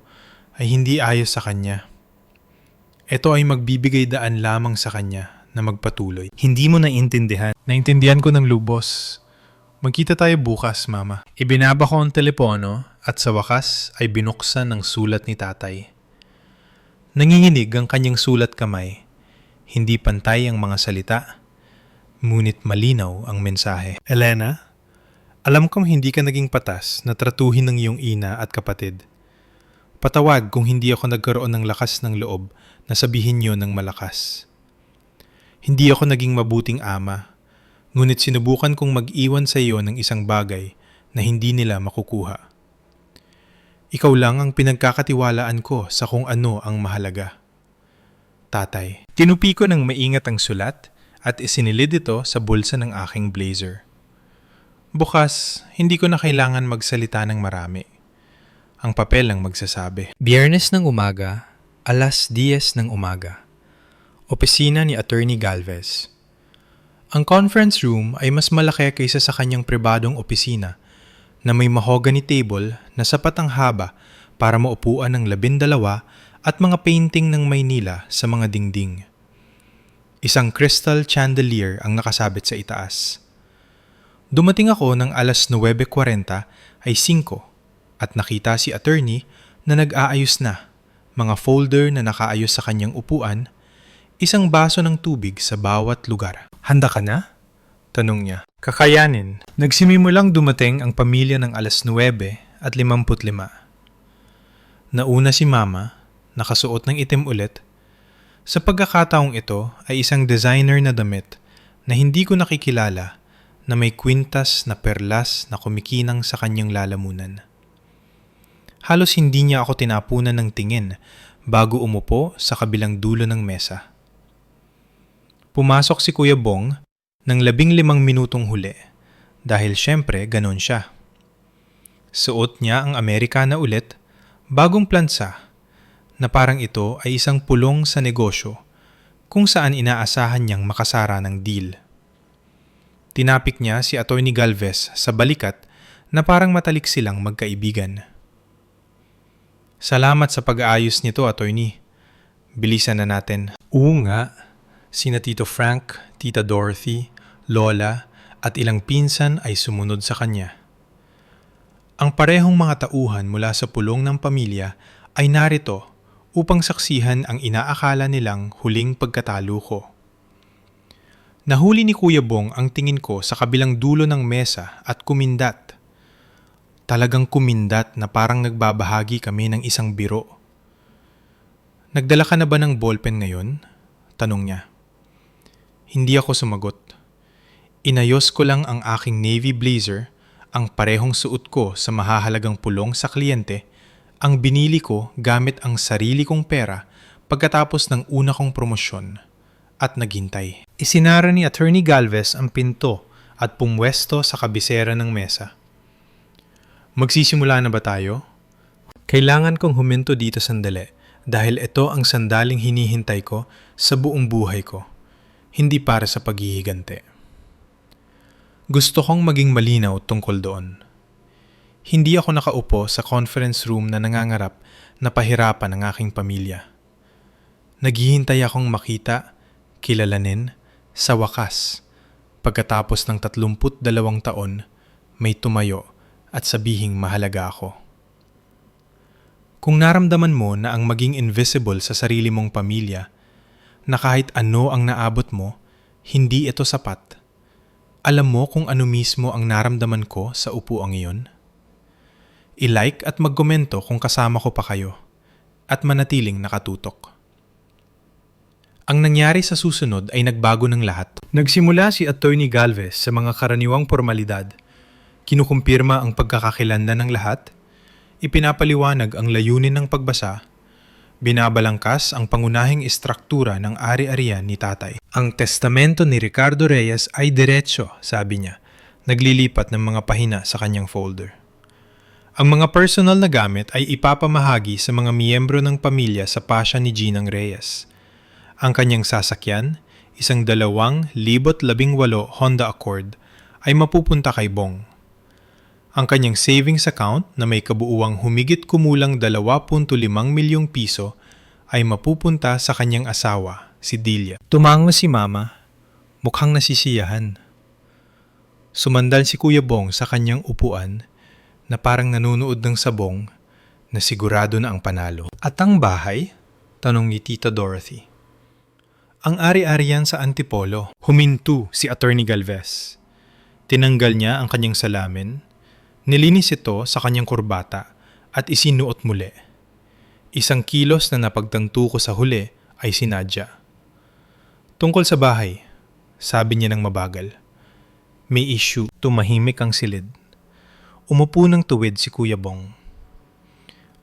ay hindi ayos sa kanya. Ito ay magbibigay daan lamang sa kanya na magpatuloy. Hindi mo naintindihan. Naintindihan ko ng lubos. Magkita tayo bukas, Mama. Ibinaba ko ang telepono at sa wakas ay binuksan ang sulat ni tatay. Nanginginig ang kanyang sulat kamay. Hindi pantay ang mga salita, ngunit malinaw ang mensahe. Elena, alam kong hindi ka naging patas na tratuhin ng iyong ina at kapatid. Patawad kung hindi ako nagkaroon ng lakas ng loob na sabihin niyo ng malakas. Hindi ako naging mabuting ama, ngunit sinubukan kong mag-iwan sa iyo ng isang bagay na hindi nila makukuha. Ikaw lang ang pinagkakatiwalaan ko sa kung ano ang mahalaga. Tatay. Tinupi ko ng maingat ang sulat at isinilid ito sa bulsa ng aking blazer. Bukas, hindi ko na kailangan magsalita ng marami. Ang papel ang magsasabi. Biyernes ng umaga, 10:00 ng umaga. Opisina ni Attorney Galvez. Ang conference room ay mas malaki kaysa sa kanyang pribadong opisina na may mahogany table na sapat ang haba para maupuan ng 12 at mga painting ng Maynila sa mga dingding. Isang crystal chandelier ang nakasabit sa itaas. Dumating ako ng 9:40 ay 5 at nakita si attorney na nag-aayos na, mga folder na nakaayos sa kanyang upuan, isang baso ng tubig sa bawat lugar. Handa ka na? Tanong niya. Kakayanin. Nagsimimulang dumating ang pamilya ng 9:55. Nauna si Mama, nakasuot ng itim ulit. Sa pagkakataong ito ay isang designer na damit na hindi ko nakikilala na may kwintas na perlas na kumikinang sa kanyang lalamunan. Halos hindi niya ako tinapunan ng tingin bago umupo sa kabilang dulo ng mesa. Pumasok si Kuya Bong ng 15 minutong huli dahil syempre ganon siya. Suot niya ang Amerikana ulit, bagong plansa, na parang ito ay isang pulong sa negosyo kung saan inaasahan niyang makasara ng deal. Tinapik niya si Attorney Galvez sa balikat na parang matalik silang magkaibigan. Salamat sa pag-aayos nito, Attorney. Bilisan na natin. Oo nga. Sina Tito Frank, Tita Dorothy, Lola at ilang pinsan ay sumunod sa kanya. Ang parehong mga tauhan mula sa pulong ng pamilya ay narito upang saksihan ang inaakala nilang huling pagkatalo ko. Nahuli ni Kuya Bong ang tingin ko sa kabilang dulo ng mesa at kumindat. Talagang kumindat na parang nagbabahagi kami ng isang biro. Nagdala ka na ba ng ballpen ngayon? Tanong niya. Hindi ako sumagot. Inayos ko lang ang aking navy blazer, ang parehong suot ko sa mahahalagang pulong sa kliyente, ang binili ko gamit ang sarili kong pera pagkatapos ng una kong promosyon, at naghintay. Isinara ni Attorney Galvez ang pinto at pumwesto sa kabisera ng mesa. Magsisimula na ba tayo? Kailangan kong huminto dito sandali dahil ito ang sandaling hinihintay ko sa buong buhay ko. Hindi para sa paghihigante. Gusto kong maging malinaw tungkol doon. Hindi ako nakaupo sa conference room na nangangarap na pahirapan ang aking pamilya. Naghihintay akong makita, kilalanin, sa wakas, pagkatapos ng 32 taon, may tumayo at sabihing mahalaga ako. Kung naramdaman mo na ang maging invisible sa sarili mong pamilya, na kahit ano ang naabot mo, Hindi ito sapat. Alam mo kung ano mismo ang naramdaman ko sa upuang iyon? I-like at magkomento kung kasama ko pa kayo at manatiling nakatutok. Ang nangyari sa susunod ay nagbago ng lahat. Nagsimula si Attorney Galvez sa mga karaniwang formalidad. Kinukumpirma ang pagkakakilanlan ng lahat, ipinapaliwanag ang layunin ng pagbasa, binabalangkas ang pangunahing istruktura ng ari-arian ni tatay. Ang testamento ni Ricardo Reyes ay diretso, sabi niya, naglilipat ng mga pahina sa kanyang folder. Ang mga personal na gamit ay ipapamahagi sa mga miyembro ng pamilya sa pasya ni Ginang Reyes. Ang kanyang sasakyan, isang 2018 Honda Accord, ay mapupunta kay Bong. Ang kanyang savings account na may kabuuang humigit kumulang 2.5 milyong piso ay mapupunta sa kanyang asawa, si Delia. Tumango si Mama, mukhang nasisiyahan. Sumandal si Kuya Bong sa kanyang upuan na parang nanunood ng sabong na sigurado na ang panalo. At ang bahay? Tanong ni Tita Dorothy. Ang ari-arian sa Antipolo. Huminto si Attorney Galvez. Tinanggal niya ang kanyang salamin, nilinis ito sa kanyang kurbata at isinuot muli. Isang kilos na napagtanto ko sa huli ay si Nadia. Tungkol sa bahay, sabi niya ng mabagal. May issue. Tumahimik ang silid. Umupo ng tuwid si Kuya Bong.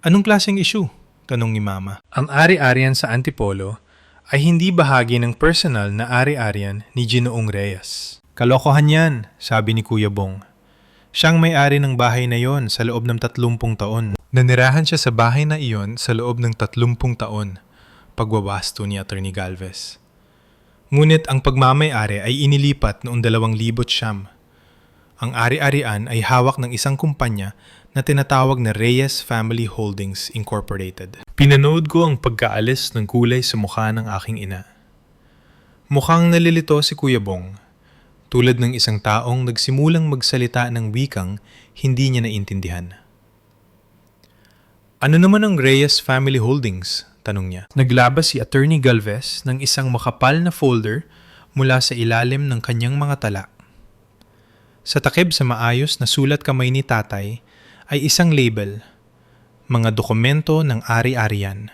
Anong klaseng issue? Tanong ni Mama. Ang ari-arian sa Antipolo ay hindi bahagi ng personal na ari-arian ni Ginoong Reyes. Kalokohan yan, sabi ni Kuya Bong. Siyang may-ari ng bahay na iyon sa loob ng 30 taon. Nanirahan siya sa bahay na iyon sa loob ng 30 taon, pagwawasto ni Attorney Galvez. Ngunit ang pagmamay-ari ay inilipat noong 2009. Ang ari-arian ay hawak ng isang kumpanya na tinatawag na Reyes Family Holdings Incorporated. Pinanood ko ang pagkaalis ng kulay sa mukha ng aking ina. Mukhang nalilito si Kuya Bong, tulad ng isang taong nagsimulang magsalita ng wikang hindi niya naintindihan. Ano naman ang Reyes Family Holdings? Tanong niya. Naglabas si Attorney Galvez ng isang makapal na folder mula sa ilalim ng kanyang mga tala. Sa takip sa maayos na sulat kamay ni tatay ay isang label, mga dokumento ng ari-arian.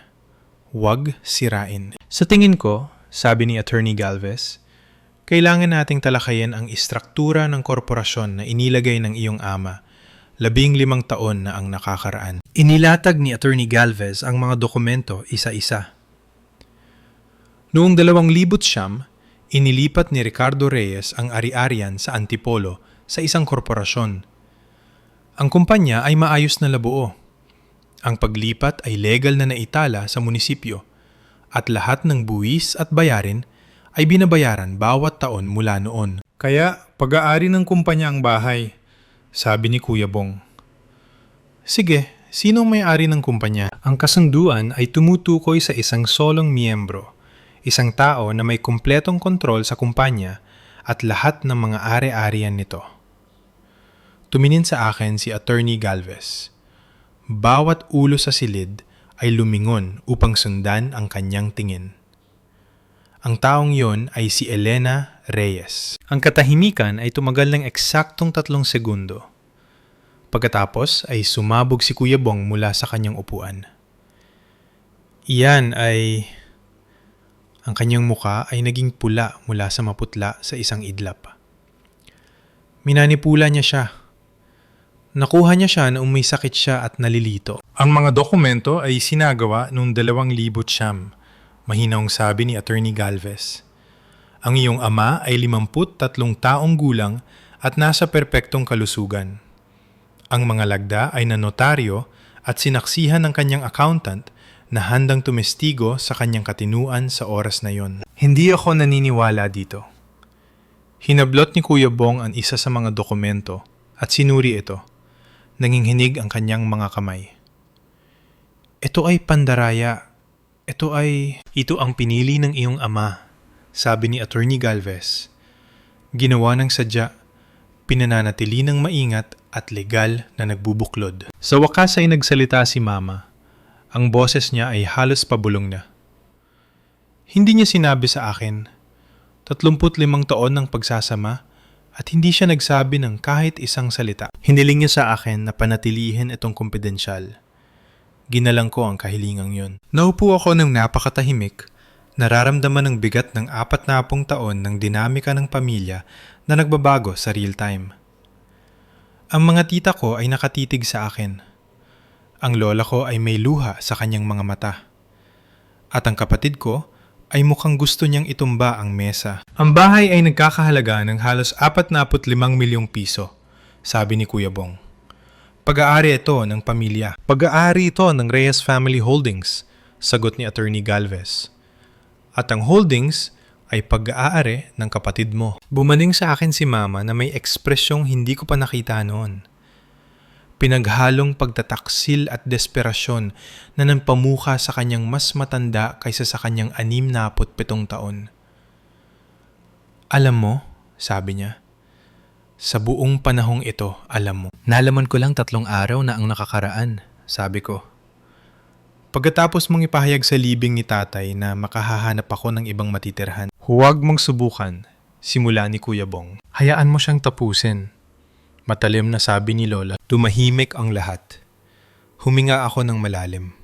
Huwag sirain. Sa tingin ko, sabi ni Attorney Galvez, kailangan nating talakayin ang istruktura ng korporasyon na inilagay ng iyong ama, 15 taon na ang nakakaraan. Inilatag ni Attorney Galvez ang mga dokumento isa-isa. Noong 2009, inilipat ni Ricardo Reyes ang ari-arian sa Antipolo sa isang korporasyon. Ang kumpanya ay maayos na labuo. Ang paglipat ay legal na naitala sa munisipyo at lahat ng buwis at bayarin ay binabayaran bawat taon mula noon. Kaya pag-aari ng kumpanya ang bahay, sabi ni Kuya Bong. Sige, sino may-ari ng kumpanya? Ang kasunduan ay tumutukoy sa isang solong miyembro, isang tao na may kumpletong kontrol sa kumpanya at lahat ng mga ari-arian nito. Tumingin sa akin si Attorney Galvez. Bawat ulo sa silid ay lumingon upang sundan ang kanyang tingin. Ang taong yon ay si Elena Reyes. Ang katahimikan ay tumagal ng eksaktong 3 segundo. Pagkatapos ay sumabog si Kuya Bong mula sa kanyang upuan. Iyan ay... Ang kanyang muka ay naging pula mula sa maputla sa isang idlap. Minanipula niya siya. Nakuha niya siya na may sakit siya at nalilito. Ang mga dokumento ay sinagawa noong 2009, mahinahong sabi ni Attorney Galvez. Ang iyong ama ay 53 taong gulang at nasa perpektong kalusugan. Ang mga lagda ay nanotaryo at sinaksihan ng kanyang accountant na handang tumestigo sa kanyang katinuan sa oras na yon. Hindi ako naniniwala dito. Hinablot ni Kuya Bong ang isa sa mga dokumento at sinuri ito. Nanginginig ang kanyang mga kamay. Ito ay pandaraya. Ito ang pinili ng iyong ama, sabi ni Attorney Galvez. Ginawa ng sadya, pinananatili ng maingat at legal na nagbubuklod. Sa wakas ay nagsalita si Mama. Ang boses niya ay halos pabulong na. Hindi niya sinabi sa akin, 35 taon ng pagsasama at hindi siya nagsabi ng kahit isang salita. Hiniling niya sa akin na panatilihin itong kumpidensyal. Ginalang ko ang kahilingang yun. Naupo ako ng napakatahimik, nararamdaman ng bigat ng 40 taon ng dinamika ng pamilya na nagbabago sa real time. Ang mga tita ko ay nakatitig sa akin. Ang lola ko ay may luha sa kanyang mga mata. At ang kapatid ko ay mukhang gusto niyang itumba ang mesa. Ang bahay ay nagkakahalaga ng halos 45 milyong piso, sabi ni Kuya Bong. Pag-aari ito ng pamilya. Pag-aari ito ng Reyes Family Holdings, sagot ni Attorney Galvez. At ang holdings ay pag-aari ng kapatid mo. Bumaling sa akin si Mama na may ekspresyong hindi ko pa nakita noon. Pinaghalong pagtataksil at desperasyon na nagpamuka sa kanyang mas matanda kaysa sa kanyang 67 taon. Alam mo, sabi niya, sa buong panahong ito, alam mo. Nalaman ko lang 3 araw na ang nakakaraan, sabi ko. Pagkatapos mong ipahayag sa libing ni tatay na makahahanap ako ng ibang matitirhan, huwag mong subukan, simula ni Kuya Bong. Hayaan mo siyang tapusin. Matalim na sabi ni Lola. Tumahimik ang lahat. Huminga ako ng malalim.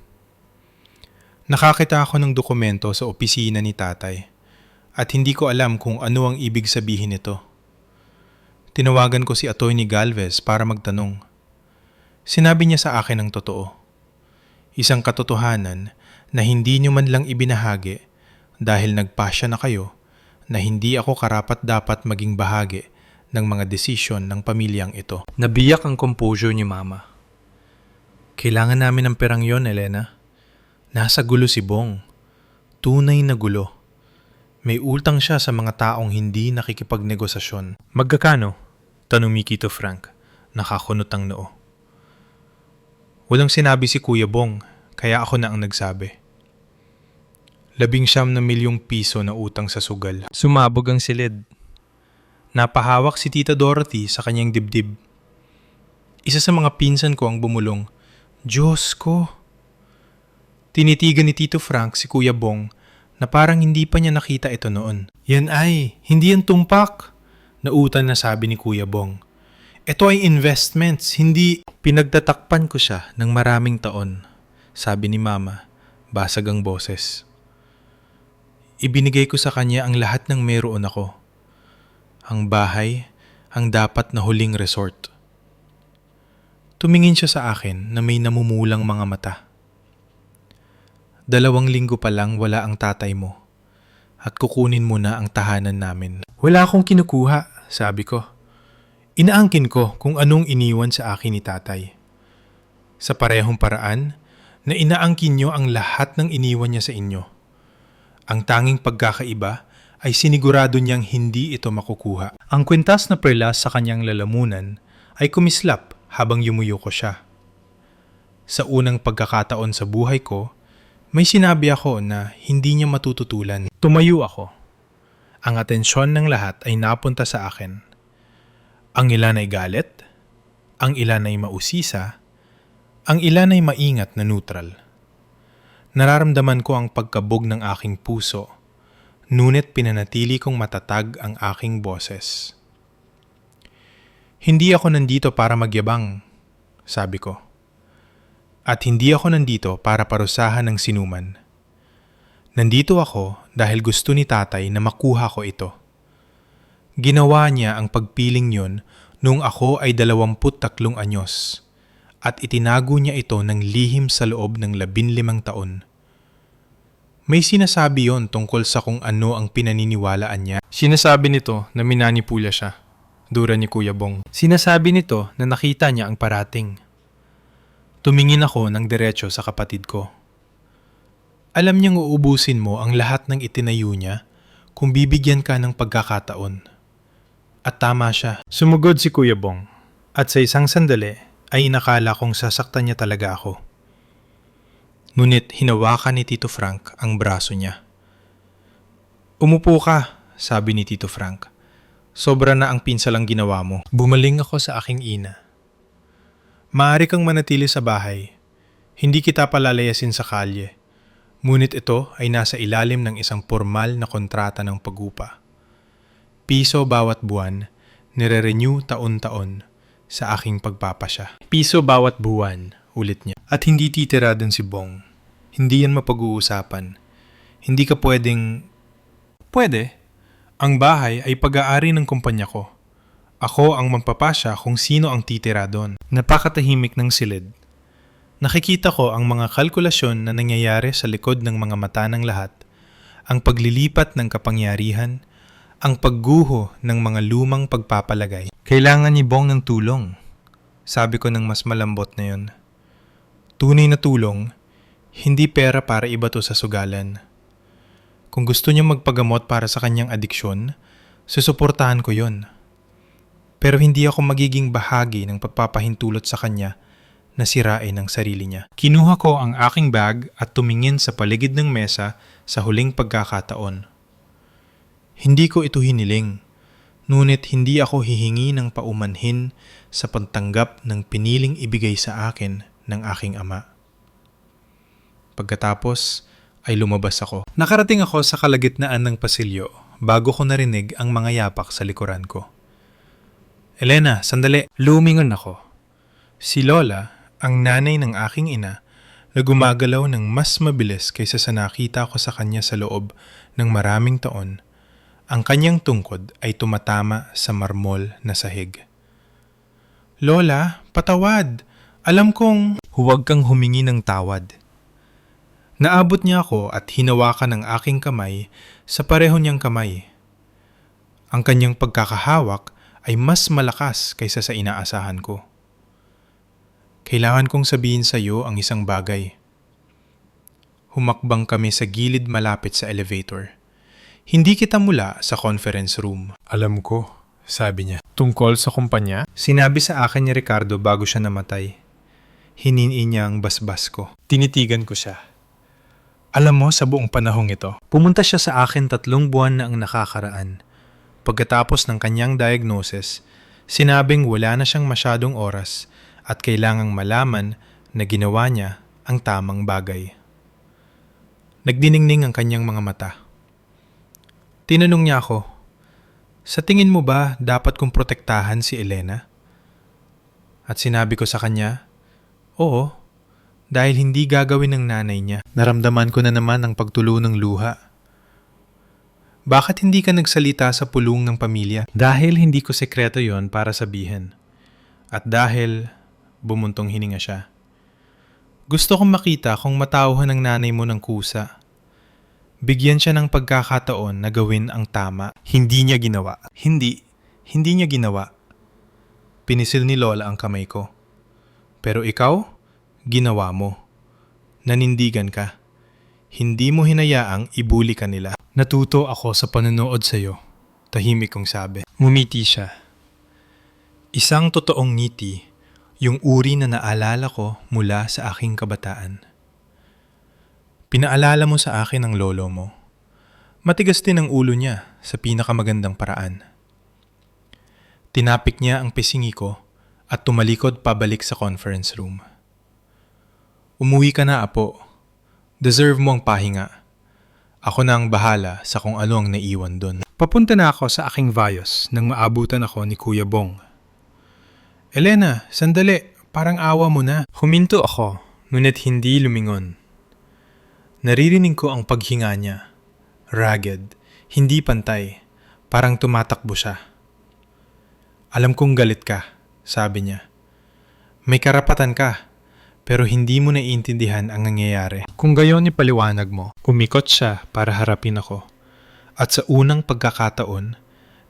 Nakakita ako ng dokumento sa opisina ni tatay at hindi ko alam kung ano ang ibig sabihin nito. Tinawagan ko si Atty. Galvez para magtanong. Sinabi niya sa akin ang totoo. Isang katotohanan na hindi niyo man lang ibinahagi dahil nagpasya na kayo na hindi ako karapat-dapat maging bahagi ng mga desisyon ng pamilyang ito. Nabiyak ang composure ni Mama. Kailangan namin ng perang yon, Elena. Nasa gulo si Bong. Tunay na gulo. May utang siya sa mga taong hindi nakikipagnegosasyon. Magkakano? Tanong ni Tito Frank. Nakakunot ang noo. Walang sinabi si Kuya Bong, kaya ako na ang nagsabi. 19 milyong piso na utang sa sugal. Sumabog ang silid. Napahawak si Tita Dorothy sa kanyang dibdib. Isa sa mga pinsan ko ang bumulong. Diyos ko! Tinitigan ni Tito Frank si Kuya Bong na parang hindi pa niya nakita ito noon. Yan ay, hindi yan tumpak! Nautan na sabi ni Kuya Bong. Ito ay investments, hindi... Pinagtatakpan ko siya ng maraming taon, sabi ni Mama, basag ang boses. Ibinigay ko sa kanya ang lahat ng meron ako. Ang bahay, ang dapat na huling resort. Tumingin siya sa akin na may namumulang mga mata. 2 linggo pa lang wala ang tatay mo at kukunin mo na ang tahanan namin. Wala akong kinukuha, sabi ko. Inaangkin ko kung anong iniwan sa akin ni tatay. Sa parehong paraan na inaangkin niyo ang lahat ng iniwan niya sa inyo. Ang tanging pagkakaiba ay sinigurado niyang hindi ito makukuha. Ang kwintas na perlas sa kanyang lalamunan ay kumislap habang yumuyuko siya. Sa unang pagkakataon sa buhay ko, may sinabi ako na hindi niya matututulan. Tumayo ako. Ang atensyon ng lahat ay napunta sa akin. Ang ilan ay galit, ang ilan ay mausisa, ang ilan ay maingat na neutral. Nararamdaman ko ang pagkabog ng aking puso, ngunit pinanatili kong matatag ang aking boses. Hindi ako nandito para magyabang, sabi ko. At hindi ako nandito para parusahan ng sinuman. Nandito ako dahil gusto ni tatay na makuha ko ito. Ginawa niya ang pagpiling yon nung ako ay 23 anyos at itinago niya ito ng lihim sa loob ng 15 taon. May sinasabi yon tungkol sa kung ano ang pinaniniwalaan niya. Sinasabi nito na minanipulya siya, dura ni Kuya Bong. Sinasabi nito na nakita niya ang parating. Tumingin ako ng diretso sa kapatid ko. Alam niyang uubusin mo ang lahat ng itinayo niya kung bibigyan ka ng pagkakataon. At tama siya. Sumugod si Kuya Bong at sa isang sandali ay inakala kong sasaktan niya talaga ako. Ngunit hinawakan ni Tito Frank ang braso niya. Umupo ka, sabi ni Tito Frank. Sobra na ang pinsalang ginawa mo. Bumaling ako sa aking ina. Maaari kang manatili sa bahay. Hindi kita palalayasin sa kalye. Ngunit ito ay nasa ilalim ng isang formal na kontrata ng pagupa. Piso bawat buwan, nire-renew taon-taon sa aking pagpapasya. Piso bawat buwan, ulit niya. At hindi titira dun si Bong. Hindi yan mapag-uusapan. Hindi ka pwedeng... Pwede. Ang bahay ay pag-aari ng kumpanya ko. Ako ang magpapasya kung sino ang titira doon. Napakatahimik ng silid. Nakikita ko ang mga kalkulasyon na nangyayari sa likod ng mga mata ng lahat, ang paglilipat ng kapangyarihan, ang pagguho ng mga lumang pagpapalagay. Kailangan ni Bong ng tulong. Sabi ko ng mas malambot na yon. Tunay na tulong, hindi pera para iba to sa sugalan. Kung gusto niya magpagamot para sa kanyang adiksyon, susuportahan ko yon. Pero hindi ako magiging bahagi ng pagpapahintulot sa kanya na sirain ang sarili niya. Kinuha ko ang aking bag at tumingin sa paligid ng mesa sa huling pagkakataon. Hindi ko ito hiniling, ngunit hindi ako hihingi ng paumanhin sa pagtanggap ng piniling ibigay sa akin ng aking ama. Pagkatapos ay lumabas ako. Nakarating ako sa kalagitnaan ng pasilyo bago ko narinig ang mga yapak sa likuran ko. Elena, sandali. Lumingon ako. Si Lola, ang nanay ng aking ina, na gumagalaw ng mas mabilis kaysa sa nakita ko sa kanya sa loob ng maraming taon, ang kanyang tungkod ay tumatama sa marmol na sahig. Lola, patawad. Alam kong... Huwag kang humingi ng tawad. Naabot niya ako at hinawakan ang aking kamay sa pareho niyang kamay. Ang kanyang pagkakahawak ay mas malakas kaysa sa inaasahan ko. Kailangan kong sabihin sa iyo ang isang bagay. Humakbang kami sa gilid malapit sa elevator. Hindi kita mula sa conference room. Alam ko, sabi niya. Tungkol sa kumpanya? Sinabi sa akin ni Ricardo bago siya namatay. Hininiin niya ang basbas ko. Tinitigan ko siya. Alam mo, sa buong panahong ito, pumunta siya sa akin 3 buwan na ang nakakaraan. Pagkatapos ng kanyang diagnosis, sinabing wala na siyang masyadong oras at kailangang malaman na ginawa niya ang tamang bagay. Nagdiningning ang kanyang mga mata. Tinanong niya ako, sa tingin mo ba dapat kong protektahan si Elena? At sinabi ko sa kanya, oo, dahil hindi gagawin ng nanay niya. Naramdaman ko na naman ang pagtulo ng luha. Bakit hindi ka nagsalita sa pulong ng pamilya? Dahil hindi ko sekreto yon para sabihin. At dahil bumuntong hininga siya. Gusto kong makita kung matauhan ng nanay mo ng kusa. Bigyan siya ng pagkakataon na gawin ang tama. Hindi niya ginawa. Hindi niya ginawa. Pinisil ni Lola ang kamay ko. Pero ikaw, ginawa mo. Nanindigan ka. Hindi mo hinayaang ibuli ka nila. Natuto ako sa panonood sa iyo, tahimik kong sabi. Ngumiti siya. Isang totoong ngiti, yung uri na naalala ko mula sa aking kabataan. Pinaalala mo sa akin ang lolo mo. Matigas din ang ulo niya sa pinakamagandang paraan. Tinapik niya ang pisingi ko at tumalikod pabalik sa conference room. Umuwi ka na, apo. Deserve mo ang pahinga. Ako na ang bahala sa kung ano ang naiwan doon. Papunta na ako sa aking Vios nang maabutan ako ni Kuya Bong. Elena, sandali. Parang awa mo na. Huminto ako, ngunit hindi lumingon. Naririnig ko ang paghinga niya. Ragged, hindi pantay. Parang tumatakbo siya. Alam kong galit ka, sabi niya. May karapatan ka. Pero hindi mo naiintindihan ang nangyayari. Kung gayon ipaliwanag mo, umikot siya para harapin ako. At sa unang pagkakataon,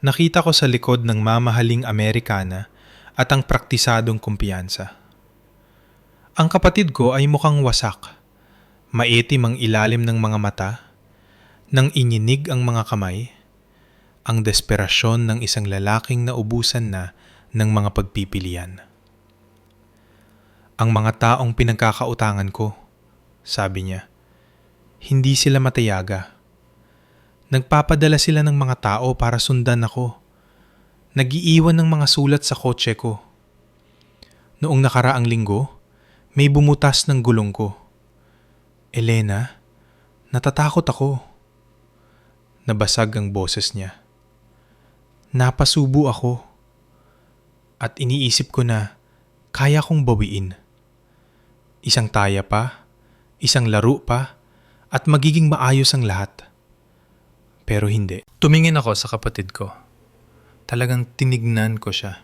nakita ko sa likod ng mamahaling Amerikana at ang praktisadong kumpiyansa. Ang kapatid ko ay mukhang wasak. Maitim ang ilalim ng mga mata, nang inyinig ang mga kamay, ang desperasyon ng isang lalaking naubusan na ng mga pagpipilian. Ang mga taong pinagkakautangan ko, sabi niya, hindi sila matayaga. Nagpapadala sila ng mga tao para sundan ako. Nag-iiwan ng mga sulat sa kotse ko. Noong nakaraang linggo, may bumutas ng gulong ko. Elena, natatakot ako. Nabasag ang boses niya. Napasubo ako. At iniisip ko na kaya kong bawiin. Isang taya pa, isang laro pa, at magiging maayos ang lahat. Pero hindi. Tumingin ako sa kapatid ko. Talagang tinignan ko siya.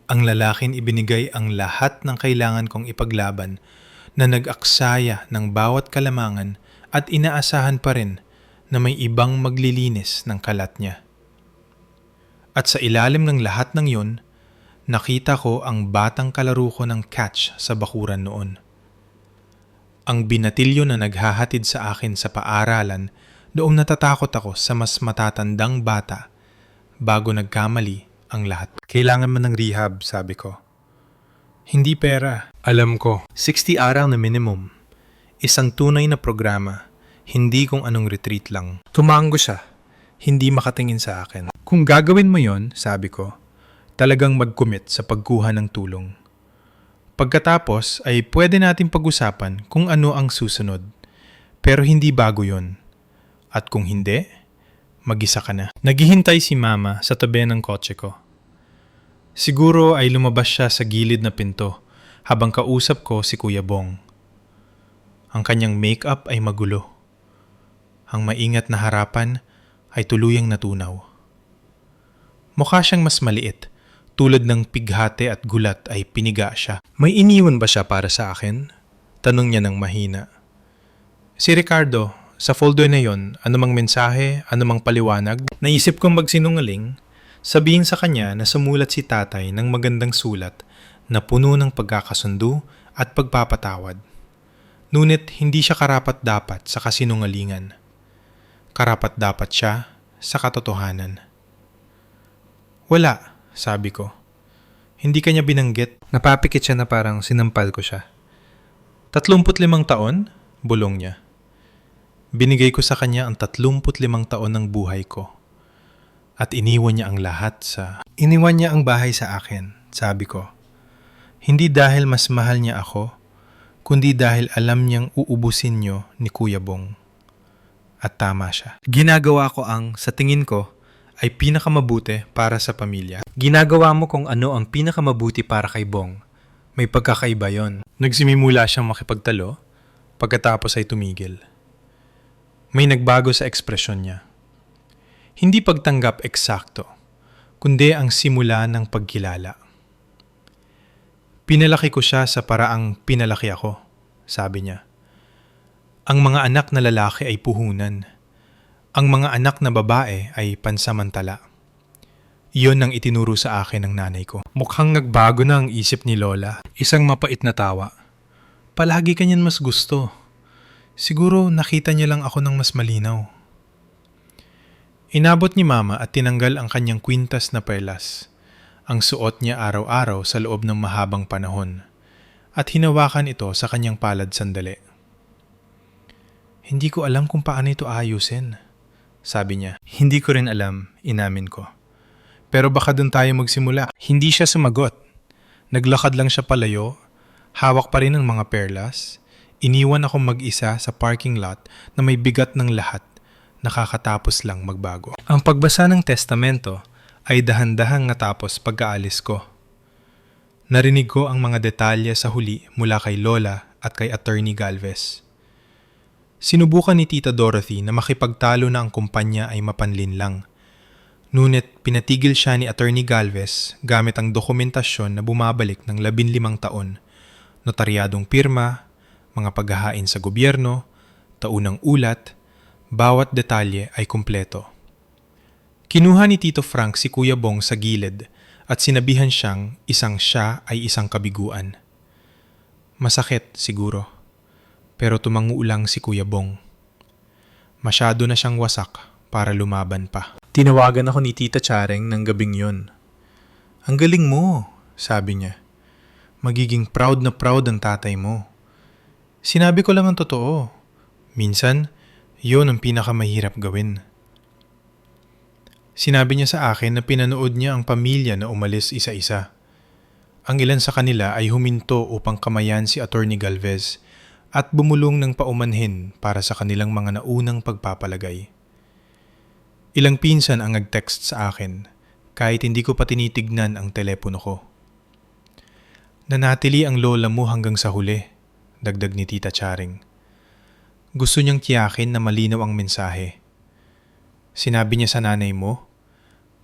Ang lalaking ibinigay ang lahat ng kailangan kong ipaglaban na nag-aksaya ng bawat kalamangan at inaasahan pa rin na may ibang maglilinis ng kalat niya. At sa ilalim ng lahat ng yun, nakita ko ang batang kalaro ko ng catch sa bakuran noon. Ang binatilyo na naghahatid sa akin sa paaralan noong natatakot ako sa mas matatandang bata bago nagkamali ang lahat. Kailangan mo ng rehab, sabi ko. Hindi pera. Alam ko. 60 araw na minimum. Isang tunay na programa. Hindi kung anong retreat lang. Tumango siya. Hindi makatingin sa akin. Kung gagawin mo yon, sabi ko, talagang mag-commit sa pagkuha ng tulong. Pagkatapos ay pwede natin pag-usapan kung ano ang susunod. Pero hindi bago yon. At kung hindi, mag-isa ka na. Naghihintay si Mama sa tabi ng kotse ko. Siguro ay lumabas siya sa gilid na pinto habang kausap ko si Kuya Bong. Ang kanyang make-up ay magulo. Ang maingat na harapan ay tuluyang natunaw. Mukha siyang mas maliit, tulad ng pighate at gulat ay piniga siya. May iniwan ba siya para sa akin? Tanong niya ng mahina. Si Ricardo, sa folder na yon, anumang mensahe, anumang paliwanag, naisip kong magsinungaling, sabihin sa kanya na sumulat si tatay ng magandang sulat na puno ng pagkakasundo at pagpapatawad. Ngunit hindi siya karapat-dapat sa kasinungalingan. Karapat-dapat siya sa katotohanan. Wala, sabi ko. Hindi kanya binanggit. Napapikit siya na parang sinampal ko siya. 35 taon? Bulong niya. Binigay ko sa kanya ang 35 taon ng buhay ko. At iniwan niya ang lahat sa... Iniwan niya ang bahay sa akin, sabi ko. Hindi dahil mas mahal niya ako, kundi dahil alam niyang uubusin niyo ni Kuya Bong. At tama siya. Ginagawa ko ang, sa tingin ko, ay pinakamabuti para sa pamilya. Ginagawa mo kung ano ang pinakamabuti para kay Bong. May pagkakaiba yon. Nagsimimula siyang makipagtalo, pagkatapos ay tumigil. May nagbago sa ekspresyon niya. Hindi pagtanggap eksakto, kundi ang simula ng pagkilala. Pinalaki ko siya sa paraang pinalaki ako, sabi niya. Ang mga anak na lalaki ay puhunan. Ang mga anak na babae ay pansamantala. Iyon ang itinuro sa akin ng nanay ko. Mukhang nagbago na ang isip ni Lola. Isang mapait na tawa. Palagi kanyan mas gusto. Siguro nakita niya lang ako ng mas malinaw. Inabot ni Mama at tinanggal ang kanyang kwintas na perlas. Ang suot niya araw-araw sa loob ng mahabang panahon. At hinawakan ito sa kanyang palad sandali. Hindi ko alam kung paano ito ayusin, sabi niya. Hindi ko rin alam, inamin ko. Pero baka doon tayo magsimula. Hindi siya sumagot. Naglakad lang siya palayo, hawak pa rin ang mga perlas. Iniwan ako mag-isa sa parking lot na may bigat ng lahat, nakakatapos lang magbago. Ang pagbasa ng testamento ay dahan-dahang natapos pagkaalis ko. Narinig ko ang mga detalye sa huli mula kay Lola at kay Attorney Galvez. Sinubukan ni Tita Dorothy na makipagtalo na ang kumpanya ay mapanlinlang. Ngunit pinatigil siya ni Attorney Galvez gamit ang dokumentasyon na bumabalik ng 15 taon, notaryadong pirma, mga paghahain sa gobyerno, taunang ulat, bawat detalye ay kumpleto. Kinuha ni Tito Frank si Kuya Bong sa gilid at sinabihan siyang isang siya ay isang kabiguan. Masakit siguro, pero tumango lang si Kuya Bong. Masyado na siyang wasak para lumaban pa. Tinawagan ako ni Tita Chareng ng gabing yun. Ang galing mo, sabi niya. Magiging proud na proud ang tatay mo. Sinabi ko lang ang totoo. Minsan, yun ang pinakamahirap gawin. Sinabi niya sa akin na pinanood niya ang pamilya na umalis isa-isa. Ang ilan sa kanila ay huminto upang kamayan si Attorney Galvez at bumulong ng paumanhin para sa kanilang mga naunang pagpapalagay. Ilang pinsan ang nag-text sa akin kahit hindi ko pa tinitignan ang telepono ko. Nanatili ang lola mo hanggang sa huli, dagdag ni Tita Charing. Gusto niyang tiyakin na malinaw ang mensahe. Sinabi niya sa nanay mo,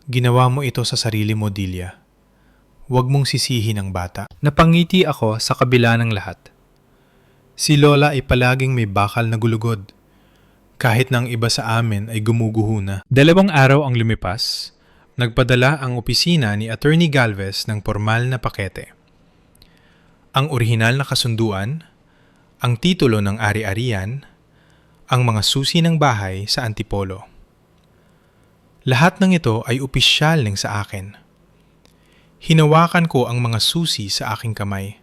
ginawa mo ito sa sarili mo, Delia. Huwag mong sisihin ang bata. Napangiti ako sa kabila ng lahat. Si Lola ay palaging may bakal na gulugod. Kahit na ang iba sa amin ay gumuguho na. 2 araw ang lumipas, nagpadala ang opisina ni Attorney Galvez ng formal na pakete. Ang orihinal na kasunduan, ang titulo ng ari-arian, ang mga susi ng bahay sa Antipolo. Lahat ng ito ay opisyal ng sa akin. Hinawakan ko ang mga susi sa aking kamay.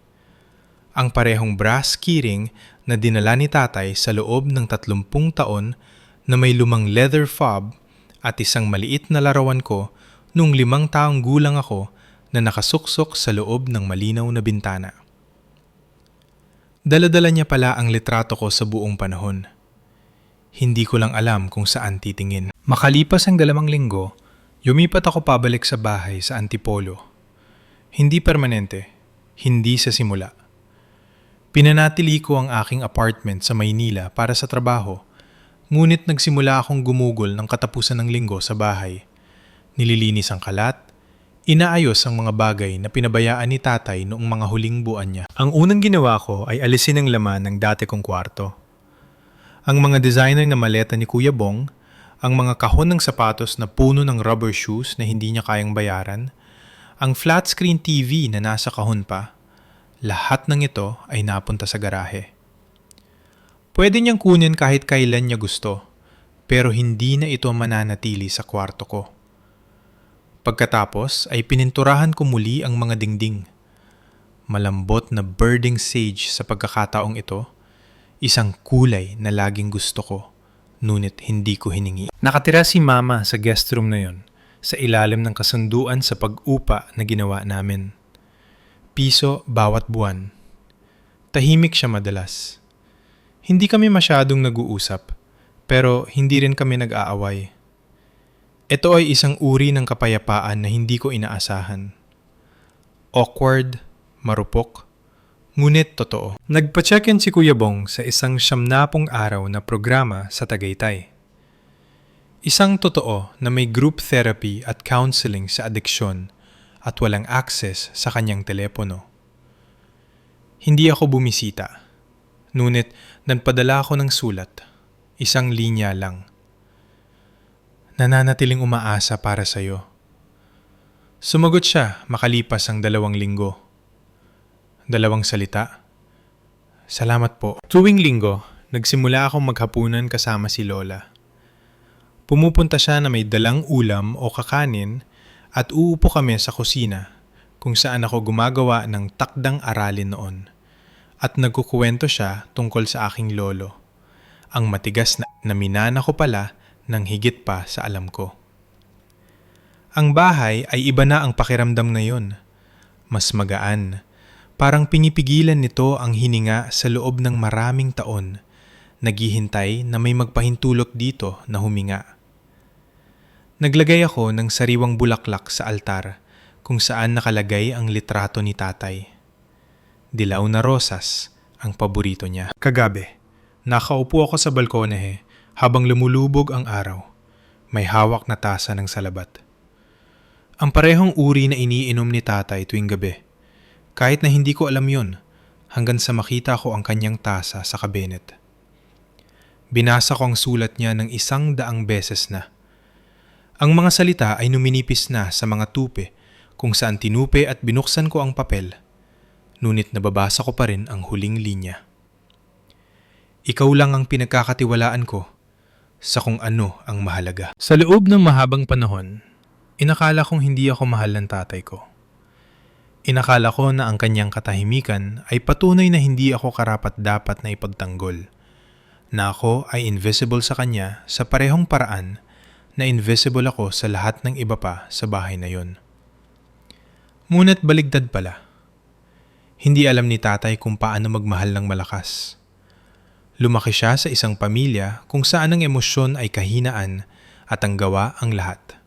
Ang parehong brass keyring na dinala ni tatay sa loob ng 30 taon na may lumang leather fob at isang maliit na larawan ko nung 5 taong gulang ako na nakasuksok sa loob ng malinaw na bintana. Dala-dala niya pala ang litrato ko sa buong panahon. Hindi ko lang alam kung saan titingin. Makalipas ang 2 linggo, lumipat ako pabalik sa bahay sa Antipolo. Hindi permanente, hindi sa simula. Pinanatili ko ang aking apartment sa Maynila para sa trabaho, ngunit nagsimula akong gumugol ng katapusan ng linggo sa bahay. Nililinis ang kalat, inaayos ang mga bagay na pinabayaan ni tatay noong mga huling buwan niya. Ang unang ginawa ko ay alisin ang laman ng dati kong kwarto. Ang mga designer na maleta ni Kuya Bong, ang mga kahon ng sapatos na puno ng rubber shoes na hindi niya kayang bayaran, ang flat screen TV na nasa kahon pa, lahat ng ito ay napunta sa garahe. Pwede niyang kunin kahit kailan niya gusto, pero hindi na ito mananatili sa kwarto ko. Pagkatapos ay pininturahan ko muli ang mga dingding. Malambot na birding sage sa pagkakataong ito, isang kulay na laging gusto ko, ngunit hindi ko hiningi. Nakatira si Mama sa guest room na yon, sa ilalim ng kasunduan sa pag-upa na ginawa namin. Piso bawat buwan. Tahimik siya madalas. Hindi kami masyadong nag-uusap, pero hindi rin kami nag-aaway. Ito ay isang uri ng kapayapaan na hindi ko inaasahan. Awkward, marupok, ngunit totoo. Nagpa-check-in si Kuya Bong sa isang 70 araw na programa sa Tagaytay. Isang totoo na may group therapy at counseling sa adiksyon at walang access sa kanyang telepono. Hindi ako bumisita, ngunit nagpadala ako ng sulat, 1 linya lang. Nananatiling umaasa para sa iyo. Sumagot siya makalipas ang 2 linggo. 2 salita. Salamat po. Tuwing linggo, nagsimula akong maghapunan kasama si Lola. Pumupunta siya na may dalang ulam o kakanin at uupo kami sa kusina kung saan ako gumagawa ng takdang aralin noon at nagkukuwento siya tungkol sa aking lolo. Ang matigas na minana ko pala ng higit pa sa alam ko. Ang bahay ay iba na ang pakiramdam ngayon. Mas magaan. Parang pinipigilan nito ang hininga sa loob ng maraming taon. Naghihintay na may magpahintulot dito na huminga. Naglagay ako ng sariwang bulaklak sa altar kung saan nakalagay ang litrato ni tatay. Dilaw na rosas ang paborito niya. Kagabi, nakaupo ako sa balkonehe habang lumulubog ang araw. May hawak na tasa ng salabat. Ang parehong uri na iniinom ni tatay tuwing gabi. Kahit na hindi ko alam yun, hanggang sa makita ko ang kanyang tasa sa kabinet. Binasa ko ang sulat niya ng 100 beses na. Ang mga salita ay numinipis na sa mga tupe kung saan tinupe at binuksan ko ang papel. Ngunit nababasa ko pa rin ang huling linya. Ikaw lang ang pinagkakatiwalaan ko sa kung ano ang mahalaga. Sa loob ng mahabang panahon, inakala kong hindi ako mahal ng tatay ko. Inakala ko na ang kanyang katahimikan ay patunay na hindi ako karapat-dapat na ipagtanggol. Na ako ay invisible sa kanya sa parehong paraan na invisible ako sa lahat ng iba pa sa bahay na yon. Ngunit baligtad pala. Hindi alam ni tatay kung paano magmahal ng malakas. Lumaki siya sa isang pamilya kung saan ang emosyon ay kahinaan at ang gawa ang lahat.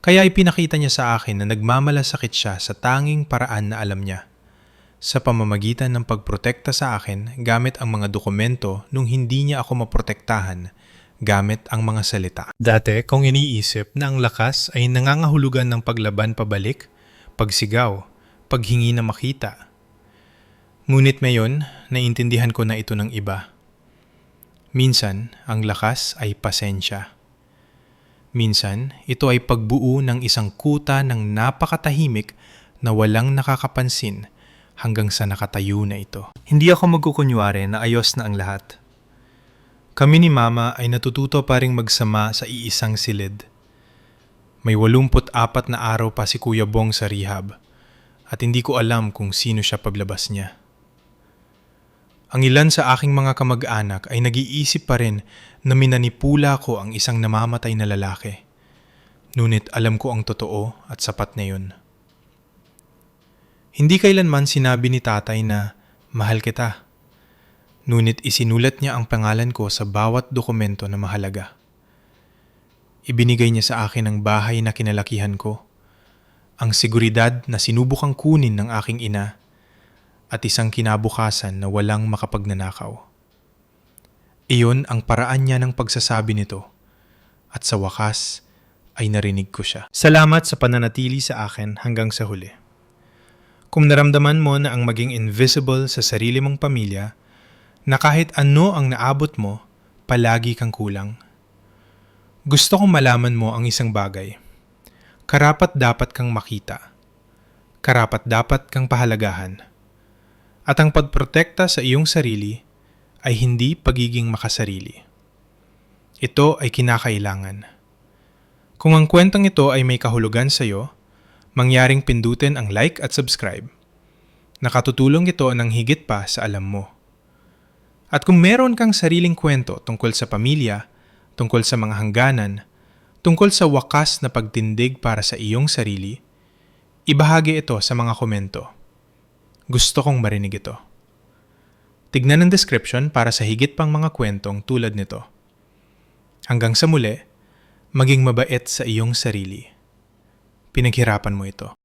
Kaya ipinakita niya sa akin na nagmamalasakit siya sa tanging paraan na alam niya, sa pamamagitan ng pagprotekta sa akin gamit ang mga dokumento nung hindi niya ako maprotektahan gamit ang mga salita. Dati kong iniisip na ang lakas ay nangangahulugan ng paglaban pabalik, pagsigaw, paghingi na makita. Ngunit ngayon, naiintindihan ko na ito ng iba. Minsan, ang lakas ay pasensya. Minsan, ito ay pagbuo ng isang kuta ng napakatahimik na walang nakakapansin hanggang sa nakatayo na ito. Hindi ako magkukunwari na ayos na ang lahat. Kami ni Mama ay natututo pa ring magsama sa iisang silid. May 84 na araw pa si Kuya Bong sa rehab at hindi ko alam kung sino siya paglabas niya. Ang ilan sa aking mga kamag-anak ay nag-iisip pa rin na minanipula ko ang isang namamatay na lalaki. Ngunit alam ko ang totoo at sapat na yun. Hindi kailanman sinabi ni tatay na mahal kita. Ngunit isinulat niya ang pangalan ko sa bawat dokumento na mahalaga. Ibinigay niya sa akin ang bahay na kinalakihan ko, ang seguridad na sinubukang kunin ng aking ina, at isang kinabukasan na walang makapagnanakaw. Iyon ang paraan niya ng pagsasabi nito, at sa wakas ay narinig ko siya. Salamat sa pananatili sa akin hanggang sa huli. Kung naramdaman mo na ang maging invisible sa sarili mong pamilya, na kahit ano ang naabot mo, palagi kang kulang. Gusto kong malaman mo ang isang bagay. Karapat dapat kang makita. Karapat dapat kang pahalagahan. At ang pagprotekta sa iyong sarili ay hindi pagiging makasarili. Ito ay kinakailangan. Kung ang kwentong ito ay may kahulugan sa iyo, mangyaring pindutin ang like at subscribe. Nakatutulong ito ng higit pa sa alam mo. At kung meron kang sariling kwento tungkol sa pamilya, tungkol sa mga hangganan, tungkol sa wakas na pagtindig para sa iyong sarili, ibahagi ito sa mga komento. Gusto kong marinig ito. Tignan ang description para sa higit pang mga kwentong tulad nito. Hanggang sa muli, maging mabait sa iyong sarili. Pinaghirapan mo ito.